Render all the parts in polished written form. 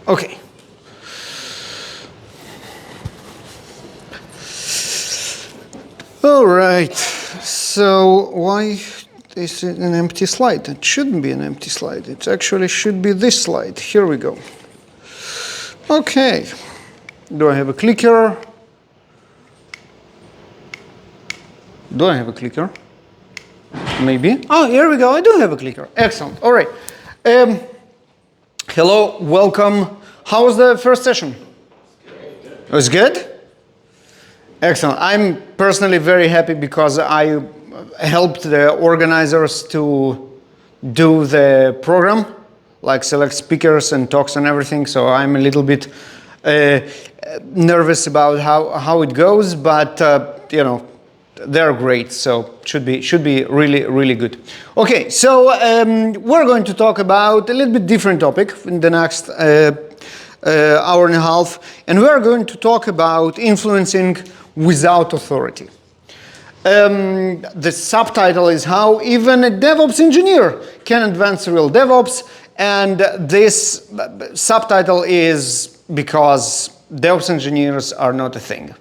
Okay. All right. So why is it an empty slide? It shouldn't be an empty slide. It actually should be this slide. Here we go. Okay. Do I have a clicker? Do I have a clicker? Maybe. Oh, here we go. I do have a clicker. Excellent. All right. Hello. Welcome. How was the first session? It was good? Excellent. I'm personally very happy because I helped the organizers to do the program, like select speakers and talks and everything. So I'm a little bit nervous about how it goes, but you know, they're great. So should be really good. Okay, so we're going to talk about a little bit different topic in the next hour and a half, and we're going to talk about influencing without authority. The subtitle is how even a DevOps engineer can advance real DevOps, and this subtitle is because DevOps engineers are not a thing.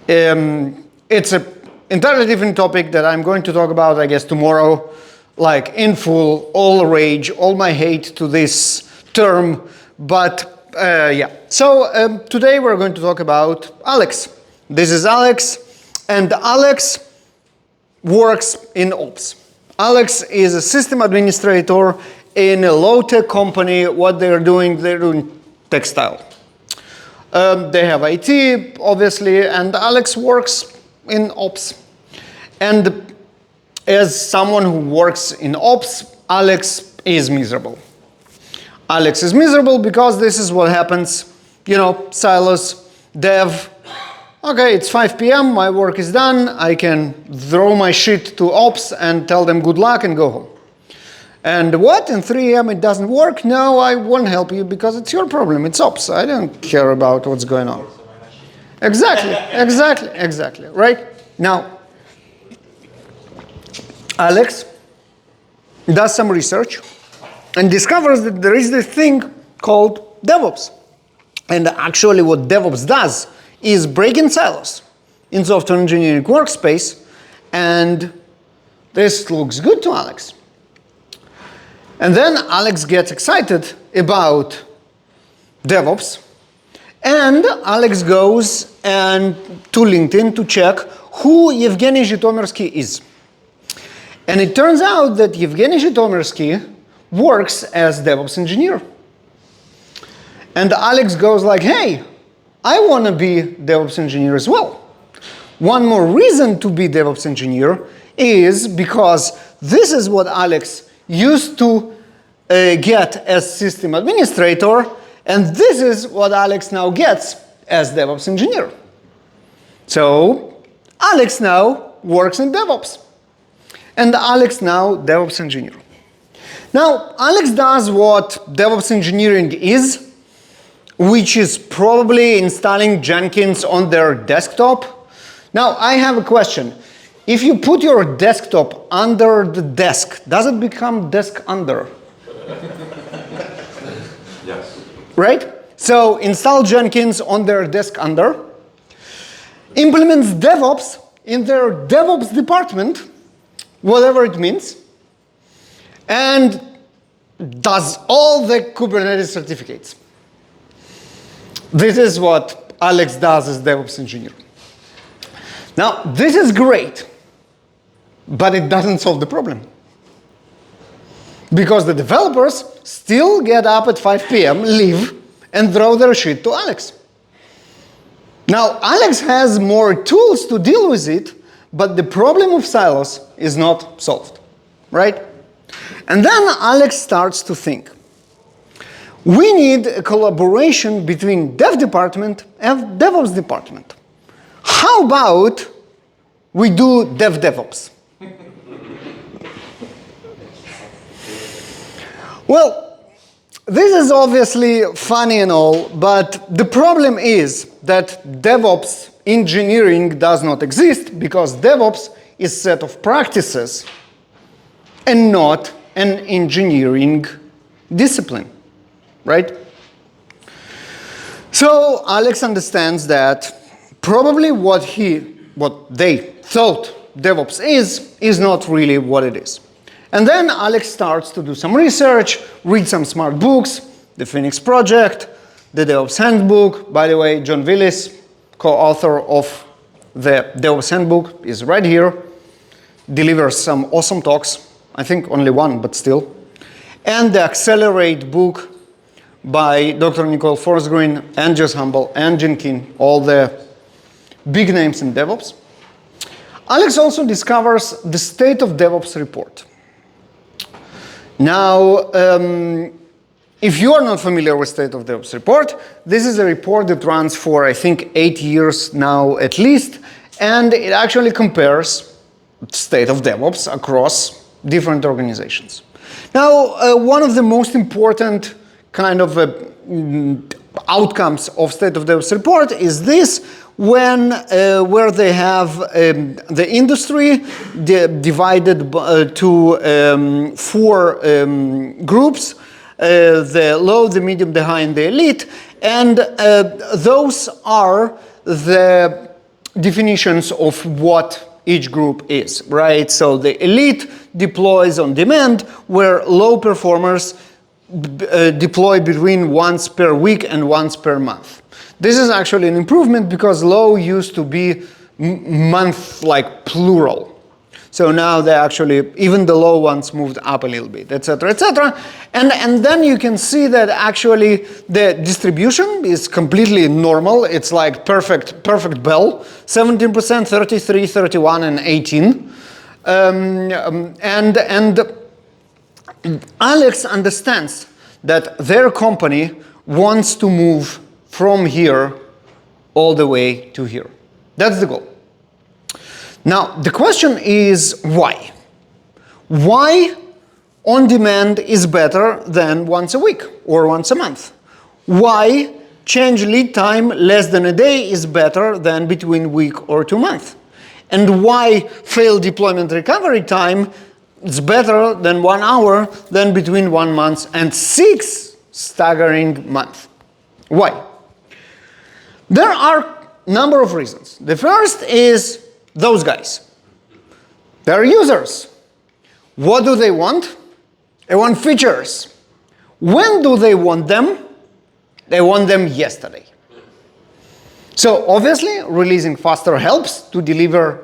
It's an entirely different topic that I'm going to talk about, I guess, tomorrow, like in full, all rage, all my hate to this term, but yeah. So today we're going to talk about Alex. This is Alex, and Alex works in Ops. Alex is a system administrator in a low-tech company. What they're doing textile. They have IT, obviously, and Alex works in Ops. And as someone who works in Ops, Alex is miserable. Alex is miserable because this is what happens, you know, silos, dev. Okay, it's 5 p.m., my work is done, I can throw my shit to Ops and tell them good luck and go home. And what, in 3 a.m. it doesn't work? No, I won't help you because it's your problem, it's Ops. I don't care about what's going on. Exactly, right? Now, Alex does some research and discovers that there is this thing called DevOps. And actually what DevOps does is breaking silos in software engineering workspace, and this looks good to Alex. And then Alex gets excited about DevOps, and Alex goes to LinkedIn to check who Yevgeny Zhytomyrsky is. And it turns out that Yevgeny Zhytomyrsky works as DevOps engineer. And Alex goes like, hey, I want to be DevOps engineer as well. One more reason to be DevOps engineer is because this is what Alex used to get as system administrator, and this is what Alex now gets as DevOps engineer. So Alex now works in DevOps, and Alex now DevOps engineer. Now Alex does what DevOps engineering is, which is probably installing Jenkins on their desktop. Now, I have a question. If you put your desktop under the desk, does it become desk under? Yes. Right? So, install Jenkins on their desk under, implements DevOps in their DevOps department, whatever it means, and does all the Kubernetes certificates. This is what Alex does as DevOps engineer. Now, this is great, but it doesn't solve the problem. Because the developers still get up at 5 p.m., leave, and throw their shit to Alex. Now, Alex has more tools to deal with it, but the problem of silos is not solved, right? And then Alex starts to think. We need a collaboration between dev department and DevOps department. How about we do DevOps? Well, this is obviously funny and all, but the problem is that DevOps engineering does not exist because DevOps is a set of practices and not an engineering discipline, right? So Alex understands that probably what they thought DevOps is not really what it is. And then Alex starts to do some research, read some smart books, the Phoenix Project, the DevOps Handbook. By the way, John Willis, co-author of the DevOps Handbook, is right here. Delivers some awesome talks. I think only one, but still. And the Accelerate book by Dr. Nicole Forsgren and Jess Humble and Gene Keen, all the big names in DevOps. Alex also discovers the State of DevOps report. Now, if you are not familiar with State of DevOps report, this is a report that runs for, I think, 8 years now at least, and it actually compares state of DevOps across different organizations. Now, one of the most important kind of outcomes of State of DevOps report is this, where they have the industry divided to 4 groups, the low, the medium, the high, and the elite, and those are the definitions of what each group is, right? So the elite deploys on demand, where low performers deploy between once per week and once per month. This is actually an improvement because low used to be month like plural. So now they actually, even the low ones moved up a little bit, etc., etc. And then you can see that actually the distribution is completely normal. It's like perfect bell, 17%, 33, 31, and 18. And Alex understands that their company wants to move from here all the way to here. That's the goal. Now, the question is why? Why on demand is better than once a week or once a month? Why change lead time less than a day is better than between week or 2 months? And why failed deployment recovery time is better than 1 hour than between 1 month and 6 staggering months? Why? There are a number of reasons. The first is those guys. They're users. What do they want? They want features. When do they want them? They want them yesterday. So obviously, releasing faster helps to deliver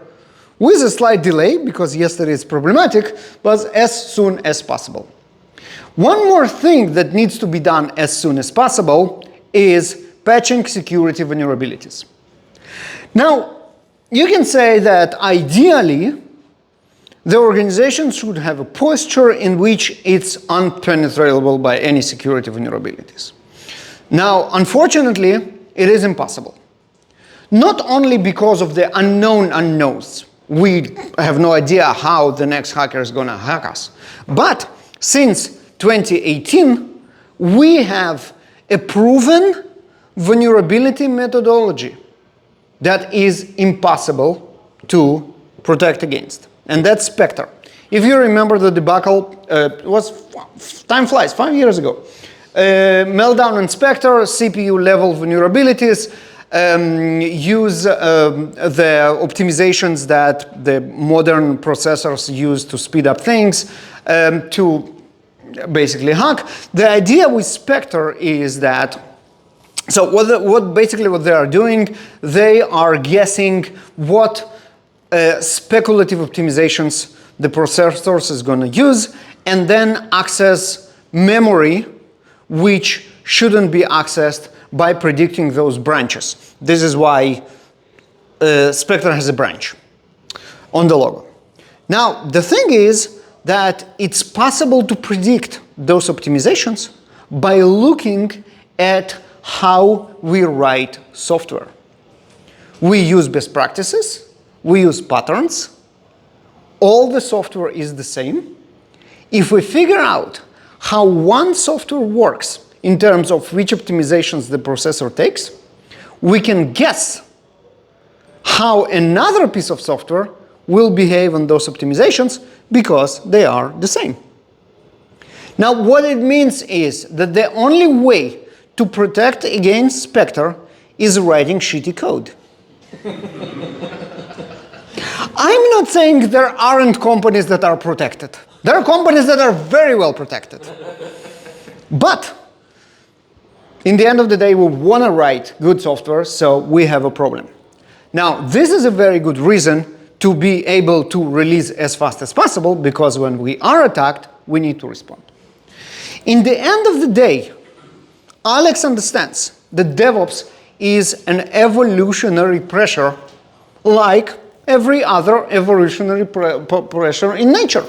with a slight delay, because yesterday is problematic, but as soon as possible. One more thing that needs to be done as soon as possible is patching security vulnerabilities. Now, you can say that ideally, the organization should have a posture in which it's unpenetratable by any security vulnerabilities. Now, unfortunately, it is impossible. Not only because of the unknown unknowns. We have no idea how the next hacker is going to hack us. But since 2018, we have a proven vulnerability methodology that is impossible to protect against. And that's Spectre. If you remember the debacle, it was, time flies, 5 years ago. Meltdown and Spectre, CPU level vulnerabilities, use the optimizations that the modern processors use to speed up things, to basically hack. The idea with Spectre is that, so what they are doing, they are guessing what speculative optimizations the processor is going to use, and then access memory which shouldn't be accessed by predicting those branches. This is why Spectre has a branch on the logo. Now, the thing is that it's possible to predict those optimizations by looking at how we write software. We use best practices, we use patterns, all the software is the same. If we figure out how one software works in terms of which optimizations the processor takes, we can guess how another piece of software will behave on those optimizations because they are the same. Now, what it means is that the only way to protect against Spectre is writing shitty code. I'm not saying there aren't companies that are protected. There are companies that are very well protected. But in the end of the day, we want to write good software, so we have a problem. Now, this is a very good reason to be able to release as fast as possible, because when we are attacked, we need to respond. In the end of the day, Alex understands that DevOps is an evolutionary pressure like every other evolutionary pressure in nature.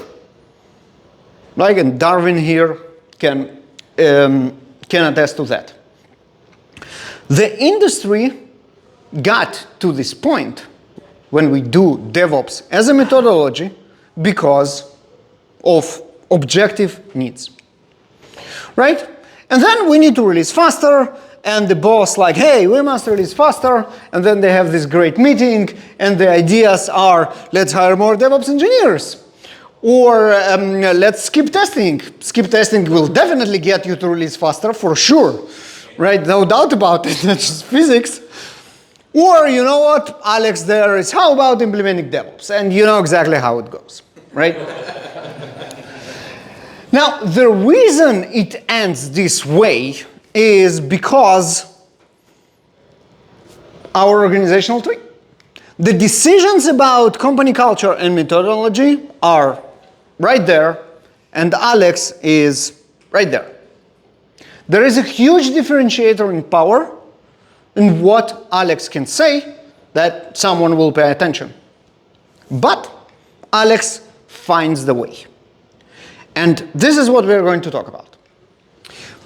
Like, and Darwin here can attest to that. The industry got to this point when we do DevOps as a methodology because of objective needs, right? And then we need to release faster, and the boss like, hey, we must release faster, and then they have this great meeting, and the ideas are, let's hire more DevOps engineers, or let's skip testing. Skip testing will definitely get you to release faster, for sure, right? No doubt about it, that's just physics. Or, you know what, Alex, there is, how about implementing DevOps? And you know exactly how it goes, right? Now, the reason it ends this way is because our organizational tree. The decisions about company culture and methodology are right there, and Alex is right there. There is a huge differentiator in power in what Alex can say that someone will pay attention. But Alex finds the way. And this is what we're going to talk about.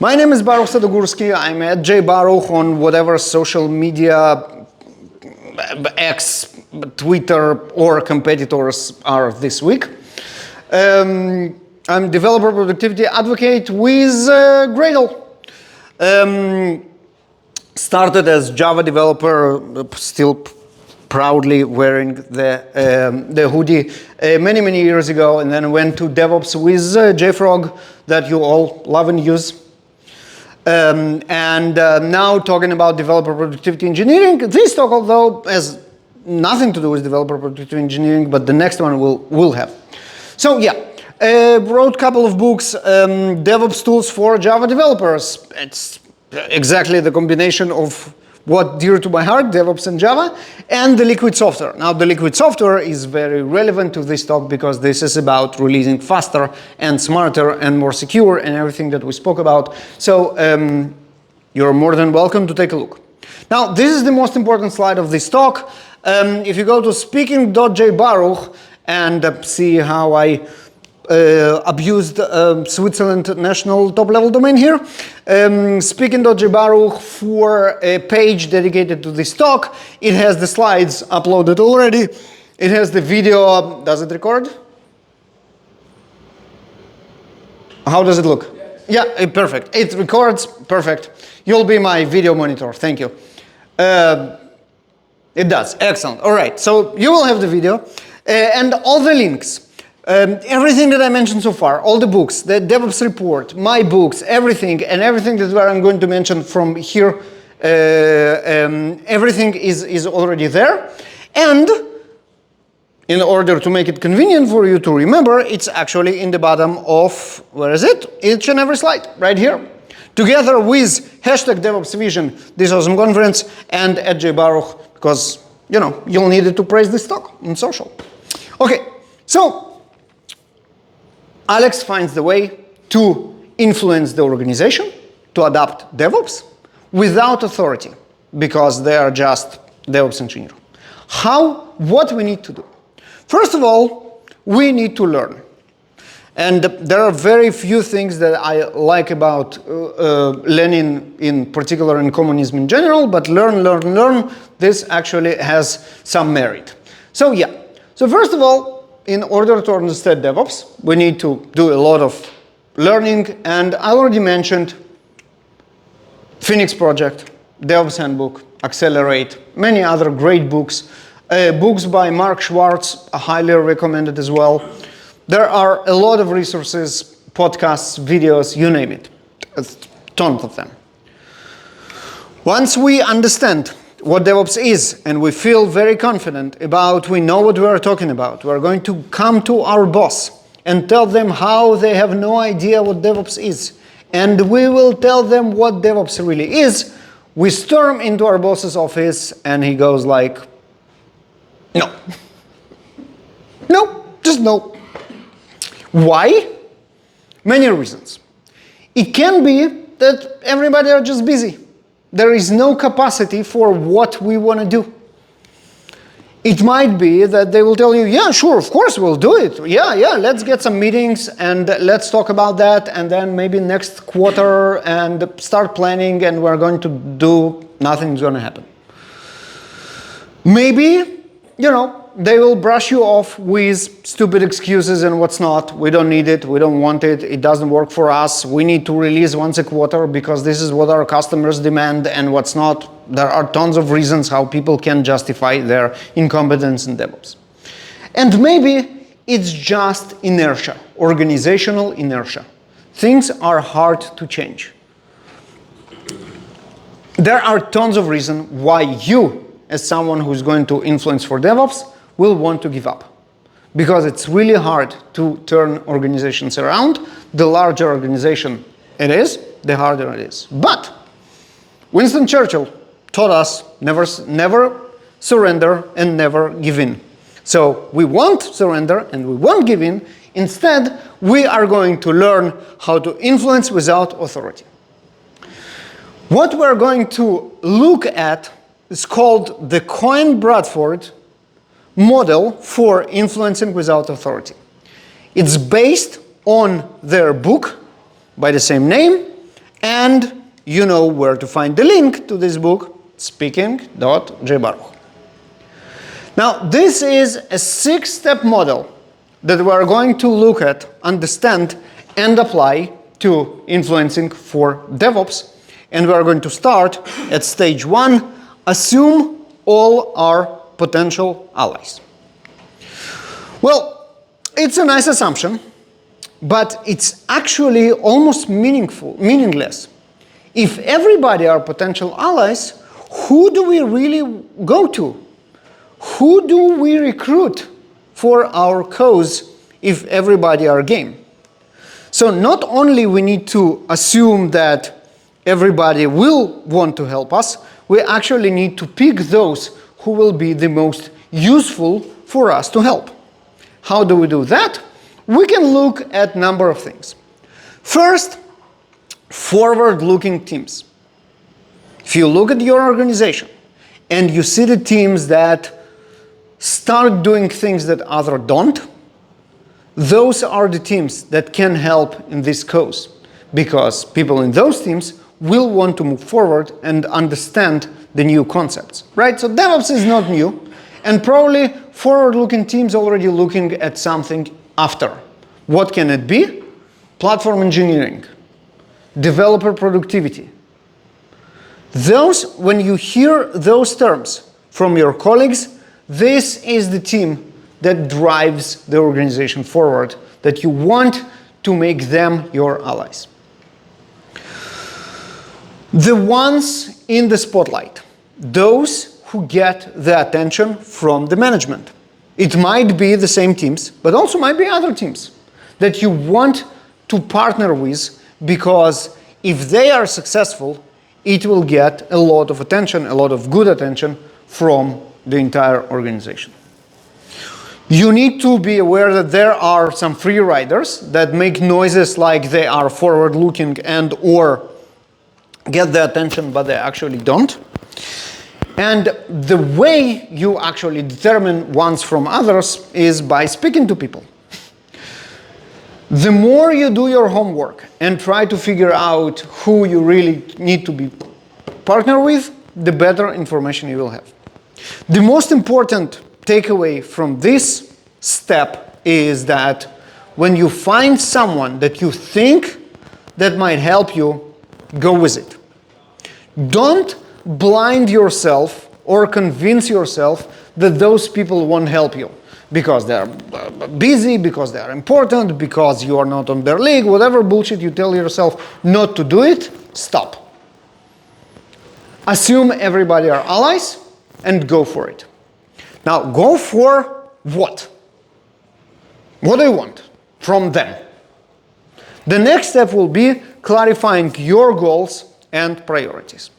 My name is Baruch Sadogursky. I'm at Baruch on whatever social media, X, Twitter, or competitors are this week. I'm developer productivity advocate with Gradle. Started as Java developer, still proudly wearing the hoodie many years ago, and then went to DevOps with JFrog that you all love and use. Now talking about developer productivity engineering. This talk, although, has nothing to do with developer productivity engineering, but the next one will have. So yeah, wrote a couple of books, DevOps tools for Java developers. It's exactly the combination of what dear to my heart, DevOps and Java, and the liquid software. Now, the liquid software is very relevant to this talk because this is about releasing faster and smarter and more secure and everything that we spoke about. So you're more than welcome to take a look. Now, this is the most important slide of this talk. If you go to speaking.jbaruch and see how I abused Switzerland national top-level domain here. Speaking.jbaruch for a page dedicated to this talk. It has the slides uploaded already. It has the video. Does it record? How does it look? Yes. Yeah, perfect. It records. Perfect. You'll be my video monitor. Thank you. It does. Excellent. All right. So you will have the video and all the links. Everything that I mentioned so far, all the books, the DevOps report, my books, everything, and everything that I'm going to mention from here, everything is already there. And in order to make it convenient for you to remember, it's actually in the bottom of, where is it? Each and every slide, right here. Together with hashtag DevOps Vision, this awesome conference, and at JBaruch, because, you know, you'll need it to praise this talk on social. Okay, so Alex finds the way to influence the organization to adopt DevOps without authority, because they are just DevOps engineers. What we need to do? First of all, we need to learn. And there are very few things that I like about Lenin in particular and communism in general, but learn, this actually has some merit. So yeah, so first of all, in order to understand DevOps, we need to do a lot of learning, and I already mentioned Phoenix Project, DevOps Handbook, Accelerate, many other great books. Books by Mark Schwartz, highly recommended as well. There are a lot of resources, podcasts, videos, you name it. Tons of them. Once we understand what DevOps is and we feel very confident about, we know what we are talking about, we are going to come to our boss and tell them how they have no idea what DevOps is. And we will tell them what DevOps really is. We storm into our boss's office and he goes like, no. No, just no. Why? Many reasons. It can be that everybody are just busy. There is no capacity for what we want to do. It might be that they will tell you, yeah, sure, of course we'll do it. Yeah, let's get some meetings and let's talk about that, and then maybe next quarter and start planning, and we're going to do, nothing's going to happen. Maybe, they will brush you off with stupid excuses and what's not. We don't need it, we don't want it, it doesn't work for us, we need to release once a quarter because this is what our customers demand and what's not. There are tons of reasons how people can justify their incompetence in DevOps. And maybe it's just inertia, organizational inertia. Things are hard to change. There are tons of reasons why you, as someone who's going to influence for DevOps, will want to give up. Because it's really hard to turn organizations around. The larger organization it is, the harder it is. But Winston Churchill taught us never surrender and never give in. So we won't surrender and we won't give in. Instead, we are going to learn how to influence without authority. What we're going to look at is called the Cohen-Bradford model for influencing without authority. It's based on their book by the same name, and you know where to find the link to this book, speaking.jbaruch. Now, this is a 6-step model that we are going to look at, understand, and apply to influencing for DevOps. And we are going to start at stage 1, assume all our potential allies. Well, it's a nice assumption, but it's actually almost meaningless. If everybody are potential allies, who do we really go to? Who do we recruit for our cause if everybody are game? So not only we need to assume that everybody will want to help us, we actually need to pick those who will be the most useful for us to help. How do we do that? We can look at a number of things. First, forward-looking teams. If you look at your organization and you see the teams that start doing things that others don't, those are the teams that can help in this cause, because people in those teams will want to move forward and understand the new concepts, right? So DevOps is not new, and probably forward-looking teams already looking at something after. What can it be? Platform engineering, developer productivity. Those, when you hear those terms from your colleagues, this is the team that drives the organization forward, that you want to make them your allies. The ones in the spotlight, those who get the attention from the management. It might be the same teams, but also might be other teams that you want to partner with, because if they are successful, it will get a lot of attention, a lot of good attention from the entire organization. You need to be aware that there are some free riders that make noises like they are forward-looking and or get the attention, but they actually don't. And the way you actually determine ones from others is by speaking to people. The more you do your homework and try to figure out who you really need to be partner with, the better information you will have. The most important takeaway from this step is that when you find someone that you think that might help you, go with it. Don't blind yourself or convince yourself that those people won't help you because they are busy, because they are important, because you are not on their league, whatever bullshit you tell yourself not to do it, stop. Assume everybody are allies and go for it. Now, go for what? What do you want from them? The next step will be clarifying your goals and priorities.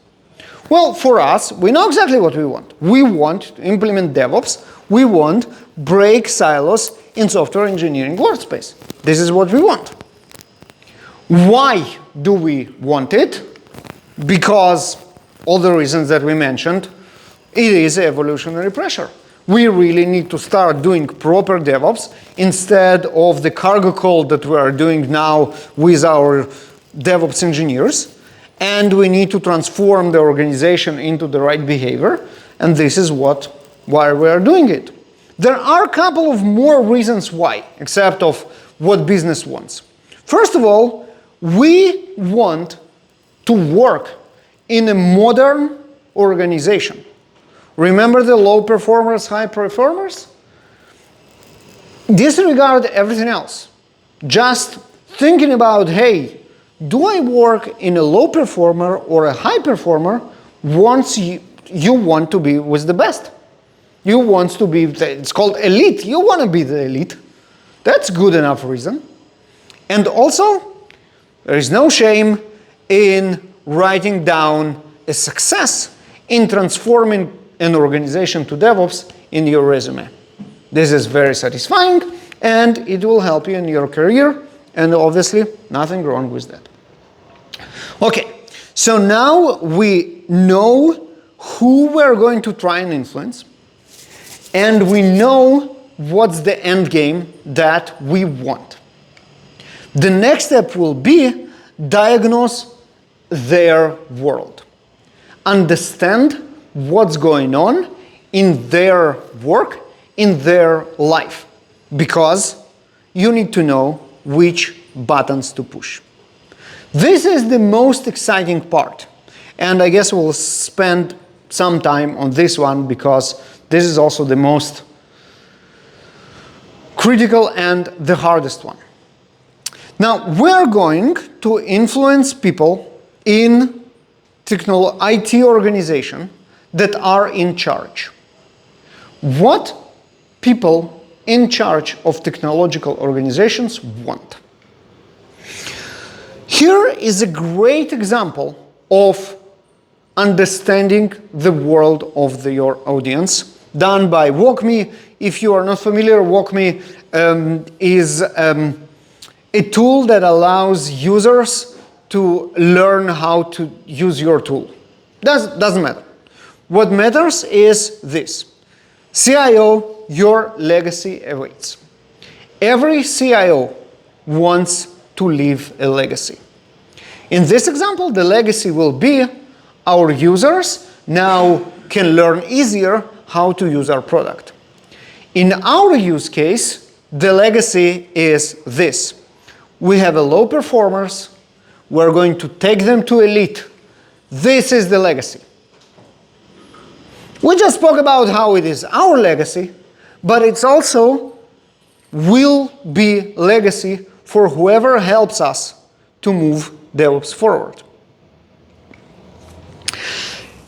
Well, for us, we know exactly what we want. We want to implement DevOps. We want break silos in software engineering workspace. This is what we want. Why do we want it? Because all the reasons that we mentioned, it is evolutionary pressure. We really need to start doing proper DevOps instead of the cargo code that we are doing now with our DevOps engineers. And we need to transform the organization into the right behavior. And this is why we are doing it. There are a couple of more reasons why, except of what business wants. First of all, we want to work in a modern organization. Remember the low performers, high performers? Disregard everything else. Just thinking about, hey, do I work in a low performer or a high performer once you want to be with the best? You want to be, it's called elite. You want to be the elite. That's good enough reason. And also, there is no shame in writing down a success in transforming an organization to DevOps in your resume. This is very satisfying, and it will help you in your career, and obviously, nothing wrong with that. Okay, so now we know who we're going to try and influence, and we know what's the end game that we want. The next step will be diagnose their world. Understand what's going on in their work, in their life, because you need to know which buttons to push. This is the most exciting part, and I guess we'll spend some time on this one because this is also the most critical and the hardest one. Now, we're going to influence people in IT organization that are in charge. What people in charge of technological organizations want. Here is a great example of understanding the world of your audience, done by WalkMe. If you are not familiar, WalkMe is a tool that allows users to learn how to use your tool. Doesn't matter. What matters is this. CIO, your legacy awaits. Every CIO wants to leave a legacy. In this example, the legacy will be our users now can learn easier how to use our product. In our use case, the legacy is this. We have a low performers. We're going to take them to elite. This is the legacy. We just spoke about how it is our legacy, but it's also will be legacy for whoever helps us to move DevOps forward.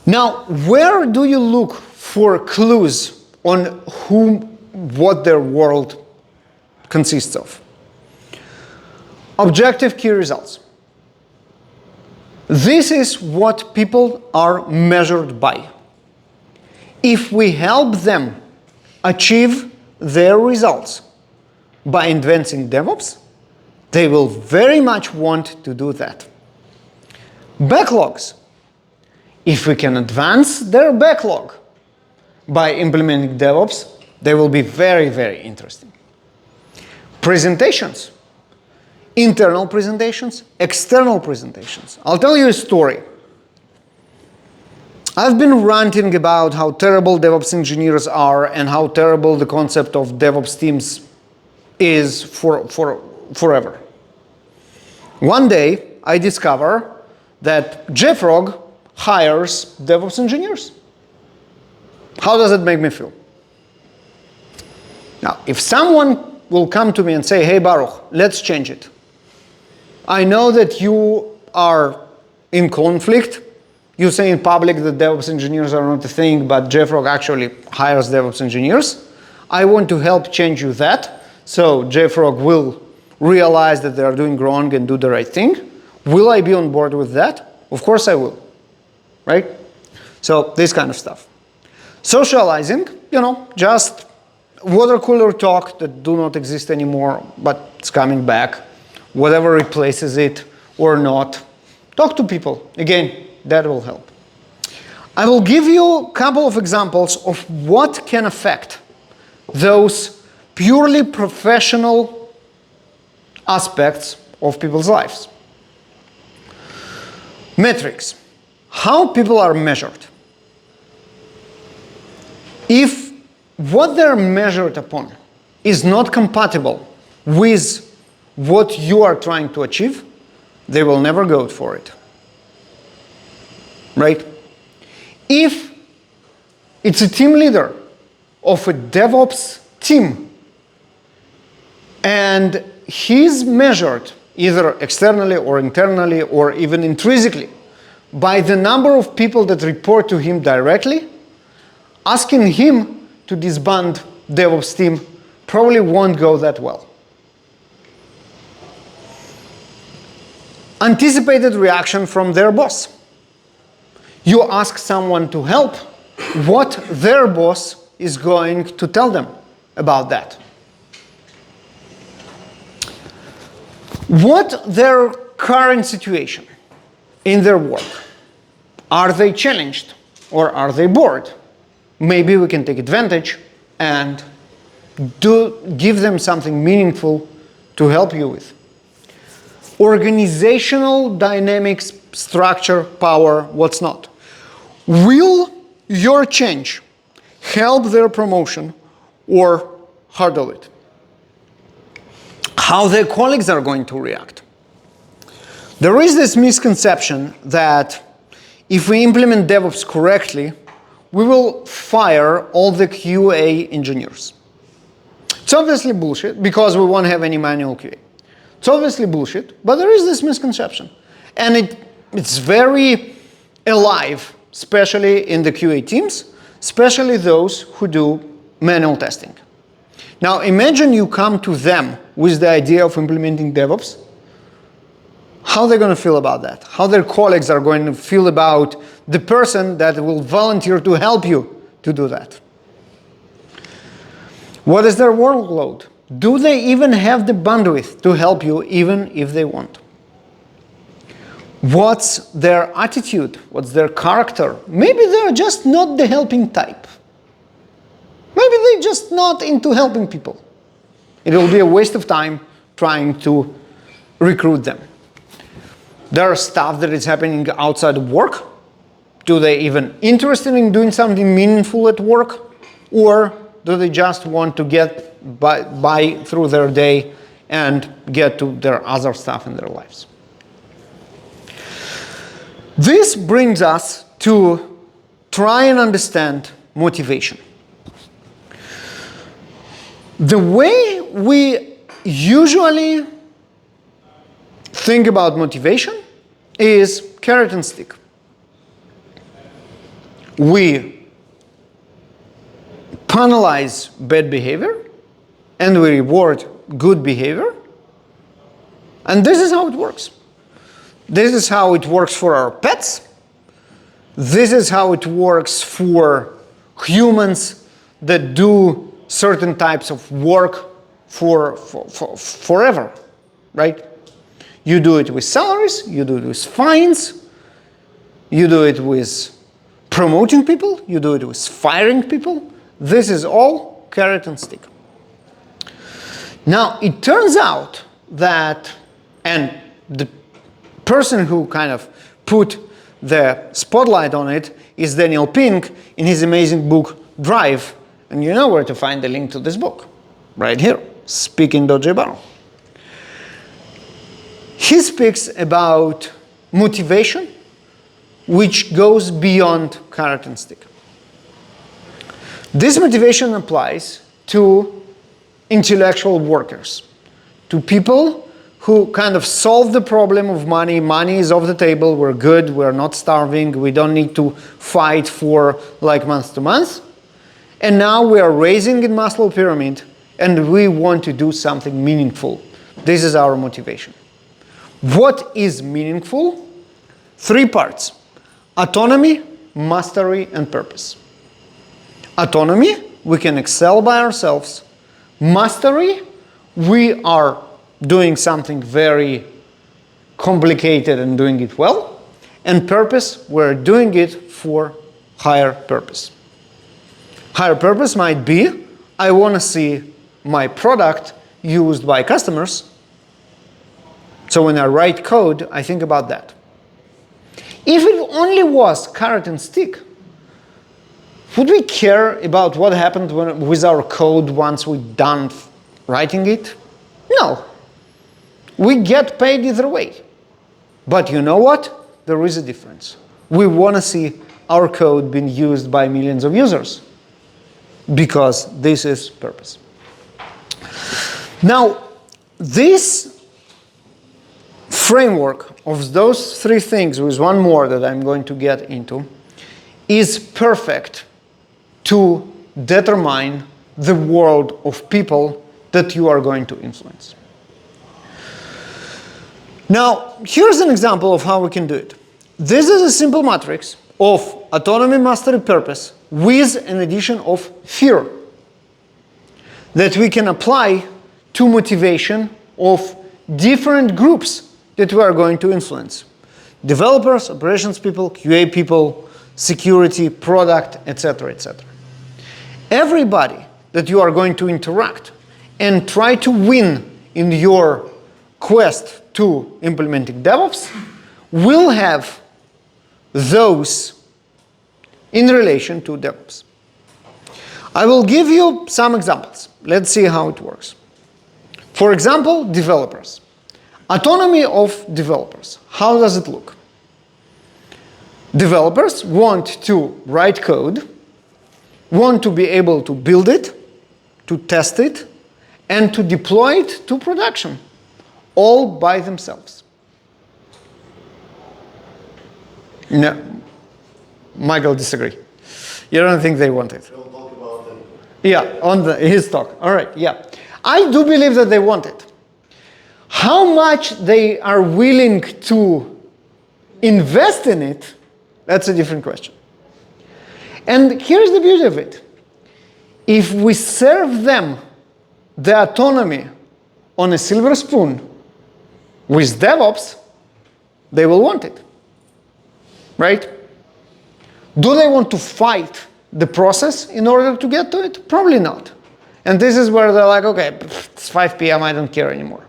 Now, where do you look for clues on what their world consists of? Objective key results. This is what people are measured by. If we help them achieve their results by advancing DevOps, they will very much want to do that. Backlogs. If we can advance their backlog by implementing DevOps, they will be very, very interesting. Presentations. Internal presentations, external presentations. I'll tell you a story. I've been ranting about how terrible DevOps engineers are and how terrible the concept of DevOps teams is forever. One day, I discover that JFrog hires DevOps engineers. How does it make me feel? Now, if someone will come to me and say, hey, Baruch, let's change it. I know that you are in conflict You say in public that DevOps engineers are not a thing, but JFrog actually hires DevOps engineers. I want to help change you that, so JFrog will realize that they are doing wrong and do the right thing. Will I be on board with that? Of course I will, right? So this kind of stuff. Socializing, just water cooler talk that do not exist anymore, but it's coming back. Whatever replaces it or not. Talk to people. Again, that will help. I will give you a couple of examples of what can affect those purely professional aspects of people's lives. Metrics. How people are measured. If what they're measured upon is not compatible with what you are trying to achieve, they will never go for it. Right? If it's a team leader of a DevOps team and he's measured either externally or internally or even intrinsically by the number of people that report to him directly, asking him to disband DevOps team probably won't go that well. Anticipated reaction from their boss. You ask someone to help, what their boss is going to tell them about that. What their current situation in their work. Are they challenged or are they bored? Maybe we can take advantage and give them something meaningful to help you with. Organizational dynamics, structure, power, what's not. Will your change help their promotion or hurdle it? How their colleagues are going to react. There is this misconception that if we implement DevOps correctly, we will fire all the QA engineers. It's obviously bullshit because we won't have any manual QA. It's obviously bullshit, but there is this misconception. And it's very alive, especially in the QA teams, especially those who do manual testing. Now imagine you come to them with the idea of implementing DevOps. How are they going to feel about that? How their colleagues are going to feel about the person that will volunteer to help you to do that? What is their workload? Do they even have the bandwidth to help you even if they want? What's their attitude? What's their character? Maybe they're just not the helping type. Maybe they're just not into helping people. It will be a waste of time trying to recruit them. There are stuff that is happening outside of work. Do they even interested in doing something meaningful at work? Or do they just want to get by through their day and get to their other stuff in their lives? This brings us to try and understand motivation. The way we usually think about motivation is carrot and stick. We penalize bad behavior and we reward good behavior. And this is how it works. This is how it works for our pets. This is how it works for humans that do certain types of work for forever, right? You do it with salaries, you do it with fines, you do it with promoting people, you do it with firing people. This is all carrot and stick. Now, it turns out that, and the person who kind of put the spotlight on it is Daniel Pink in his amazing book, Drive. And you know where to find the link to this book. Right here, speaking.jbaruch. He speaks about motivation, which goes beyond carrot and stick. This motivation applies to intellectual workers, to people who kind of solved the problem of money. Money is off the table, we're good, we're not starving, we don't need to fight for like month to month. And now we are raising in Maslow pyramid and we want to do something meaningful. This is our motivation. What is meaningful? 3 parts: autonomy, mastery, and purpose. Autonomy, we can excel by ourselves. Mastery, we are doing something very complicated and doing it well. And purpose, we're doing it for higher purpose. Higher purpose might be, I want to see my product used by customers. So when I write code, I think about that. If it only was carrot and stick, would we care about what happened with our code once we're done writing it? No. We get paid either way. But you know what? There is a difference. We want to see our code being used by millions of users because this is purpose. Now, this framework of those 3 things with one more that I'm going to get into is perfect to determine the world of people that you are going to influence. Now, here's an example of how we can do it. This is a simple matrix of autonomy, mastery, purpose with an addition of fear that we can apply to motivation of different groups that we are going to influence. Developers, operations people, QA people, security, product, etc., etc. Everybody that you are going to interact and try to win in your quest to implementing DevOps will have those in relation to DevOps. I will give you some examples. Let's see how it works. For example, developers. Autonomy of developers. How does it look? Developers want to write code, want to be able to build it, to test it, and to deploy it to production, all by themselves. No, Michael disagree. You don't think they want it? We'll talk about them. Yeah, on his talk. All right, yeah. I do believe that they want it. How much they are willing to invest in it, that's a different question. And here's the beauty of it. If we serve them the autonomy on a silver spoon with DevOps, they will want it. Right? Do they want to fight the process in order to get to it? Probably not. And this is where they're like, okay, it's 5 p.m., I don't care anymore.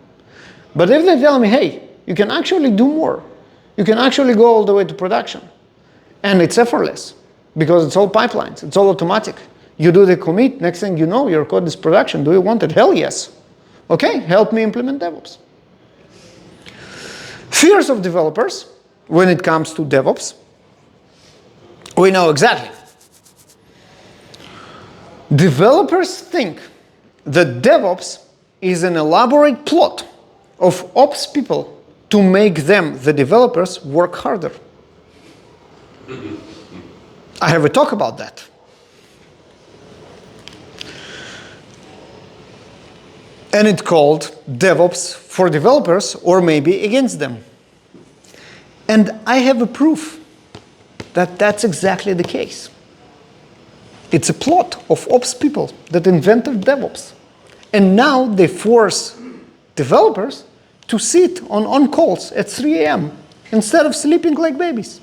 But if they tell me, hey, you can actually do more. You can actually go all the way to production. And it's effortless because it's all pipelines. It's all automatic. You do the commit, next thing you know, your code is production. Do you want it? Hell yes. Okay, help me implement DevOps. Fears of developers when it comes to DevOps, we know exactly. Developers think that DevOps is an elaborate plot of ops people to make them, the developers, work harder. I have a talk about that. And it's called DevOps for developers, or maybe against them. And I have a proof that that's exactly the case. It's a plot of ops people that invented DevOps. And now they force developers to sit on calls at 3 a.m. instead of sleeping like babies.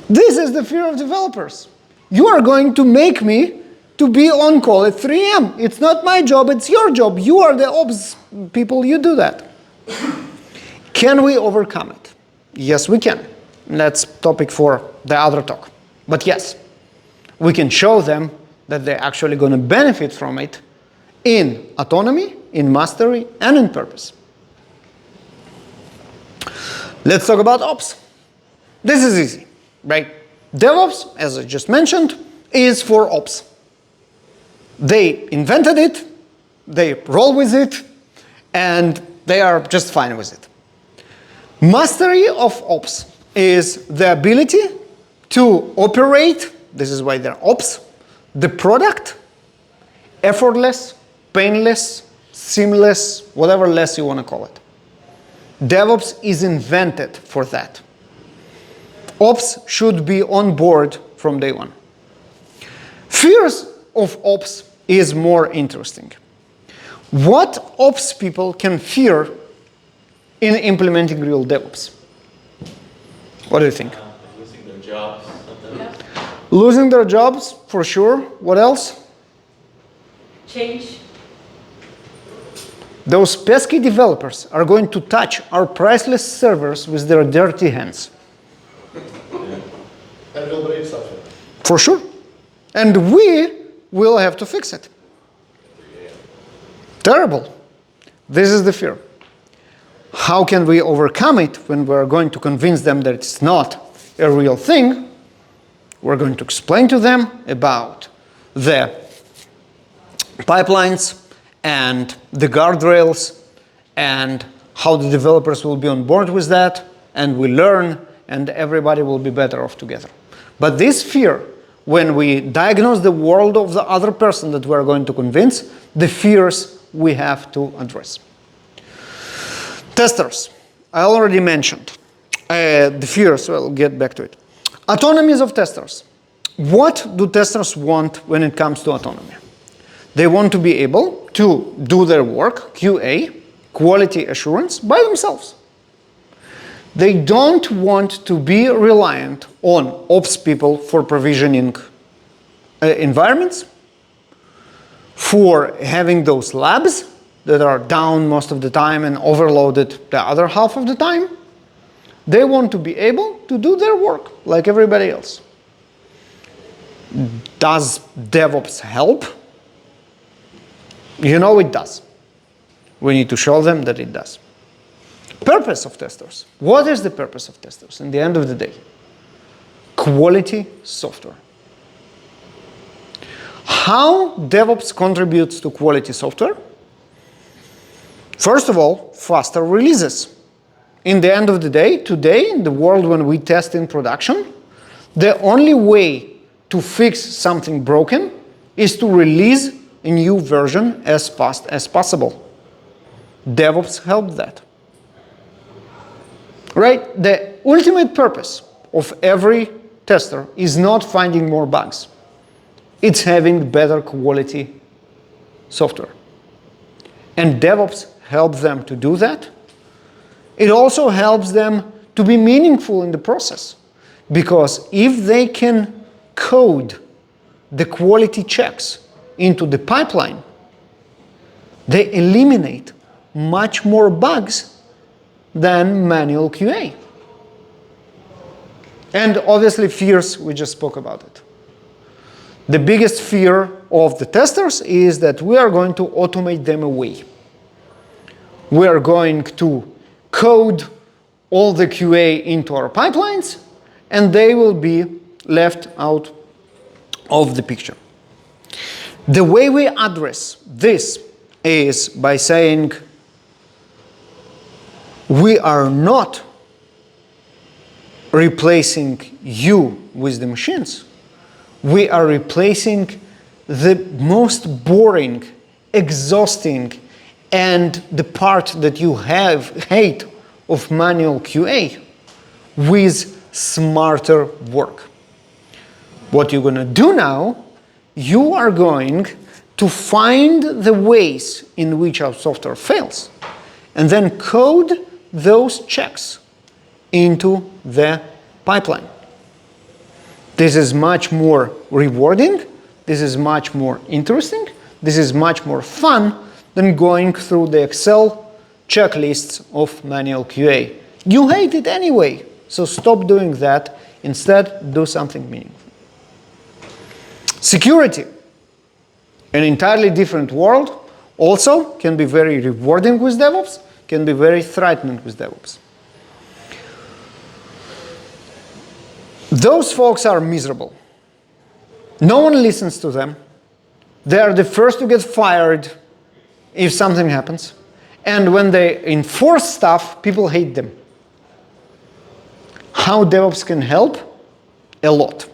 This is the fear of developers. You are going to make me to be on call at 3 a.m. It's not my job, it's your job. You are the ops people, you do that. Can we overcome it? Yes, we can. That's topic for the other talk. But yes, we can show them that they're actually going to benefit from it in autonomy, in mastery, and in purpose. Let's talk about ops. This is easy, right? DevOps, as I just mentioned, is for ops. They invented it, they roll with it, and they are just fine with it. Mastery of ops is the ability to operate, this is why they're ops, the product, effortless, painless, seamless, whatever less you want to call it. DevOps is invented for that. Ops should be on board from day one. Fears of ops is more interesting. What ops people can fear in implementing real DevOps? What do you think? Losing their jobs. Yeah. Losing their jobs, for sure. What else? Change. Those pesky developers are going to touch our priceless servers with their dirty hands. And will break something. For sure. And we will have to fix it. Terrible. This is the fear. How can we overcome it when we're going to convince them that it's not a real thing? We're going to explain to them about the pipelines and the guardrails and how the developers will be on board with that, and we learn, and everybody will be better off together. But this fear, when we diagnose the world of the other person that we're going to convince, the fears we have to address. Testers, I already mentioned the fears, so I'll get back to it. Autonomies of testers. What do testers want when it comes to autonomy? They want to be able to do their work, QA, quality assurance, by themselves. They don't want to be reliant on ops people for provisioning environments, for having those labs that are down most of the time and overloaded the other half of the time. They want to be able to do their work like everybody else. Does DevOps help? You know it does. We need to show them that it does. Purpose of testers. What is the purpose of testers in the end of the day? Quality software. How DevOps contributes to quality software? First of all, faster releases. In the end of the day, today, in the world when we test in production, the only way to fix something broken is to release a new version as fast as possible. DevOps helped that. Right? The ultimate purpose of every tester is not finding more bugs. It's having better quality software. And DevOps helps them to do that. It also helps them to be meaningful in the process. Because if they can code the quality checks into the pipeline, they eliminate much more bugs than manual QA. And obviously fears, we just spoke about it. The biggest fear of the testers is that we are going to automate them away. We are going to code all the QA into our pipelines, and they will be left out of the picture. The way we address this is by saying we are not replacing you with the machines. We are replacing the most boring, exhausting, and the part that you hate of manual QA with smarter work. What you're going to do now, you are going to find the ways in which our software fails and then code those checks into the pipeline. This is much more rewarding. This is much more interesting. This is much more fun than going through the Excel checklists of manual QA. You hate it anyway, so stop doing that. Instead, do something meaningful. Security, an entirely different world, also can be very rewarding with DevOps, can be very threatening with DevOps. Those folks are miserable. No one listens to them. They are the first to get fired if something happens. And when they enforce stuff, people hate them. How DevOps can help? A lot.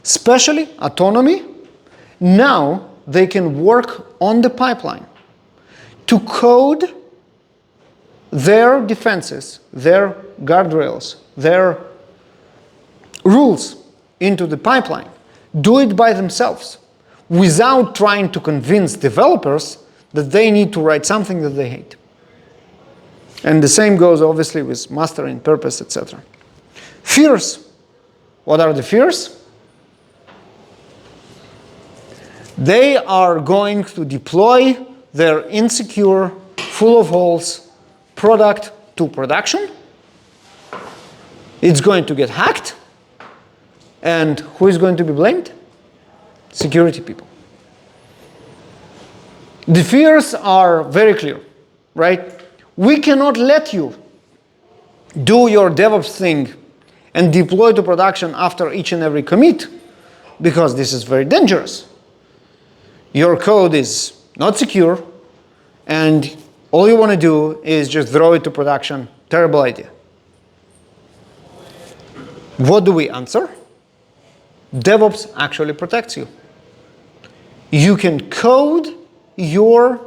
Especially autonomy. Now they can work on the pipeline to code their defenses, their guardrails, their rules into the pipeline. Do it by themselves without trying to convince developers that they need to write something that they hate. And the same goes obviously with mastering, purpose, etc. Fears. What are the fears? They are going to deploy their insecure, full of holes product to production. It's going to get hacked. And who is going to be blamed? Security people. The fears are very clear, right? We cannot let you do your DevOps thing and deploy to production after each and every commit, because this is very dangerous. Your code is not secure, and all you want to do is just throw it to production. Terrible idea. What do we answer? DevOps actually protects you. You can code your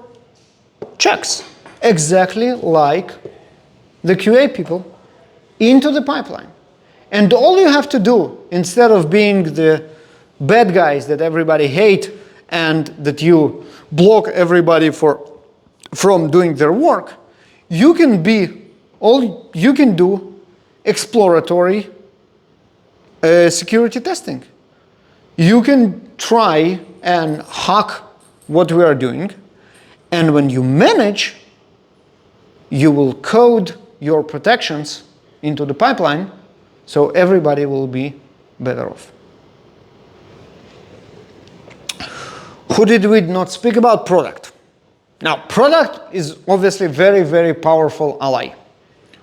checks exactly like the QA people into the pipeline. And all you have to do, instead of being the bad guys that everybody hates and that you block everybody from doing their work, you can do exploratory security testing. You can try and hack what we are doing, and when you manage, you will code your protections into the pipeline, so everybody will be better off. Who did we not speak about? Product. Now, product is obviously very, very powerful ally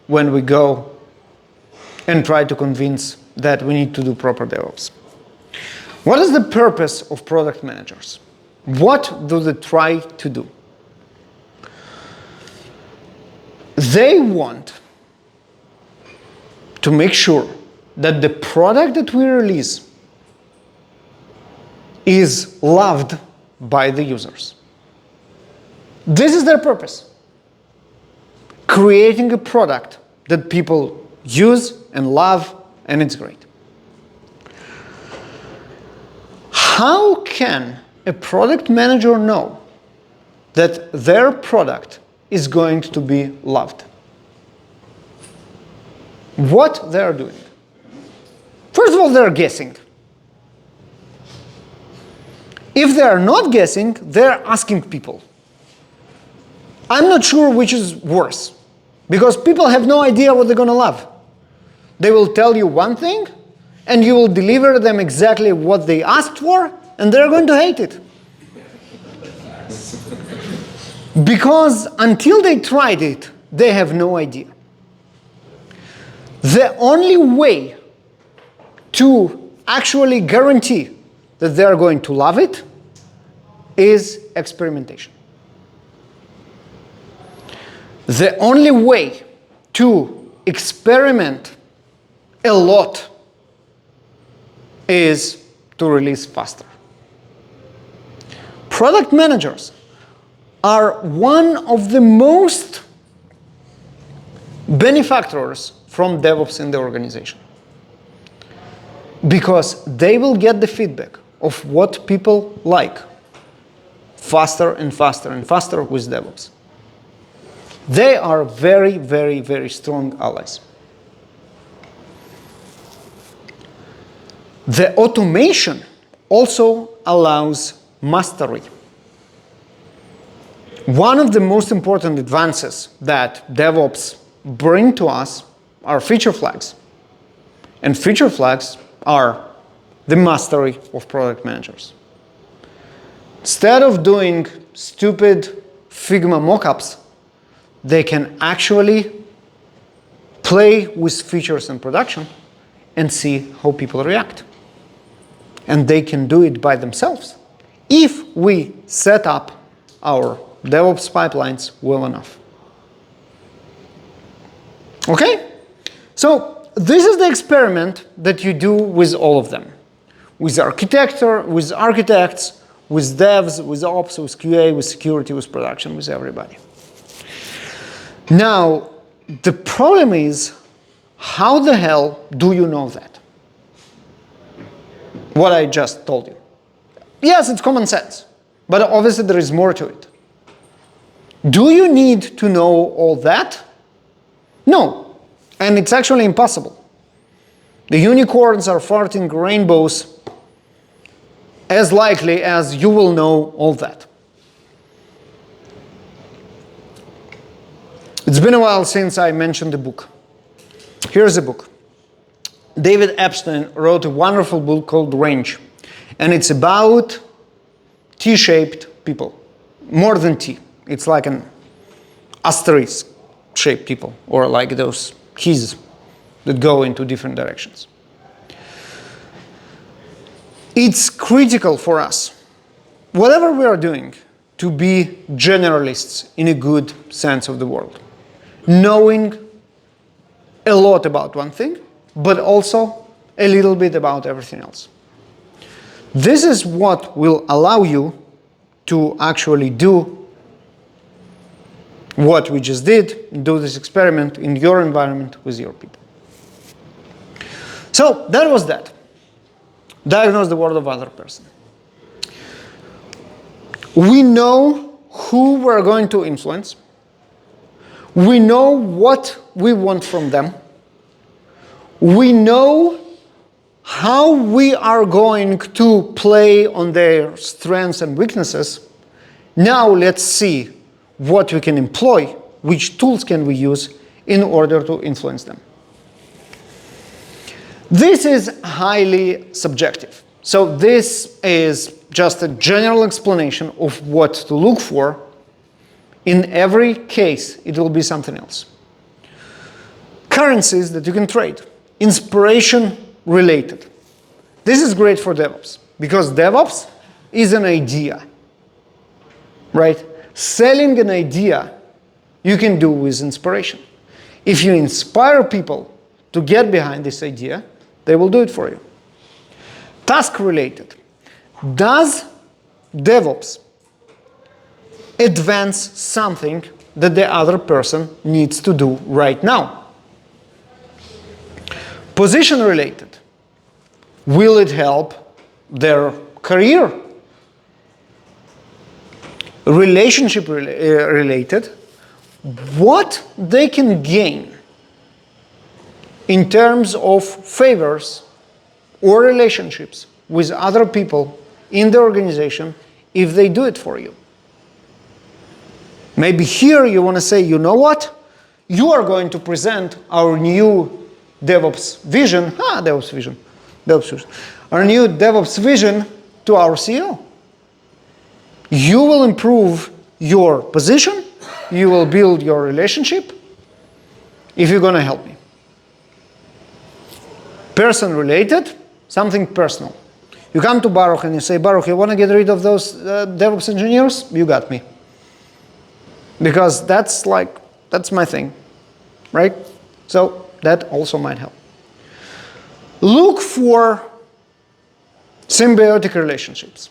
when we go and try to convince that we need to do proper DevOps. What is the purpose of product managers? What do they try to do? They want to make sure that the product that we release is loved by the users. This is their purpose. Creating a product that people use and love, and it's great. How can a product manager know that their product is going to be loved? What they're doing? First of all, they're guessing. If they're not guessing, they're asking people. I'm not sure which is worse, because people have no idea what they're going to love. They will tell you one thing, and you will deliver them exactly what they asked for, and they're going to hate it. Because until they tried it, they have no idea. The only way to actually guarantee that they're going to love it is experimentation. The only way to experiment a lot is to release faster. Product managers are one of the most benefactors from DevOps in the organization, because they will get the feedback of what people like faster and faster and faster with DevOps. They are very, very, very strong allies. The automation also allows mastery. One of the most important advances that DevOps bring to us are feature flags. And feature flags are the mastery of product managers. Instead of doing stupid Figma mockups, they can actually play with features in production and see how people react. And they can do it by themselves if we set up our DevOps pipelines well enough. Okay? So this is the experiment that you do with all of them. With architecture, with architects, with devs, with ops, with QA, with security, with production, with everybody. Now, the problem is, how the hell do you know that? What I just told you. Yes, it's common sense, but obviously there is more to it. Do you need to know all that? No, and it's actually impossible. The unicorns are farting rainbows as likely as you will know all that. It's been a while since I mentioned the book. Here's the book. David Epstein wrote a wonderful book called Range, and it's about T-shaped people. More than T. It's like an asterisk-shaped people, or like those keys that go into different directions. It's critical for us, whatever we are doing, to be generalists in a good sense of the word. Knowing a lot about one thing, but also a little bit about everything else. This is what will allow you to actually do what we just did, do this experiment in your environment with your people. So that was that. Diagnose the world of other person. We know who we're going to influence. We know what we want from them. We know how we are going to play on their strengths and weaknesses. Now let's see what we can employ, which tools can we use in order to influence them. This is highly subjective. So this is just a general explanation of what to look for. In every case, it will be something else. Currencies that you can trade. Inspiration related. This is great for DevOps, because DevOps is an idea, right? Selling an idea you can do with inspiration. If you inspire people to get behind this idea, they will do it for you. Task related. Does DevOps advance something that the other person needs to do right now? Position related. Will it help their career? Relationship related. What they can gain in terms of favors or relationships with other people in the organization if they do it for you. Maybe here you want to say, you know what? You are going to present our new DevOps vision, DevOps vision. Our new DevOps vision to our CEO. You will improve your position, you will build your relationship if you're going to help me. Person related, something personal. You come to Baruch and you say, Baruch, you want to get rid of those DevOps engineers? You got me. Because that's my thing, right? So that also might help. Look for symbiotic relationships.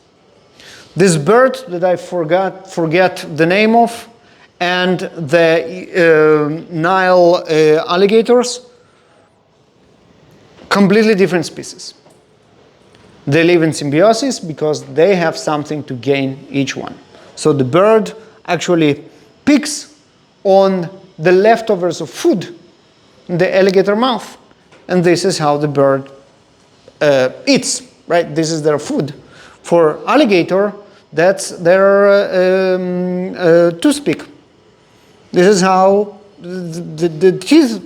This bird that I forget the name of, and the Nile alligators, completely different species. They live in symbiosis because they have something to gain each one. So the bird actually picks on the leftovers of food in the alligator mouth, and this is how the bird eats, right? This is their food. For alligator, that's their toothpick. This is how the teeth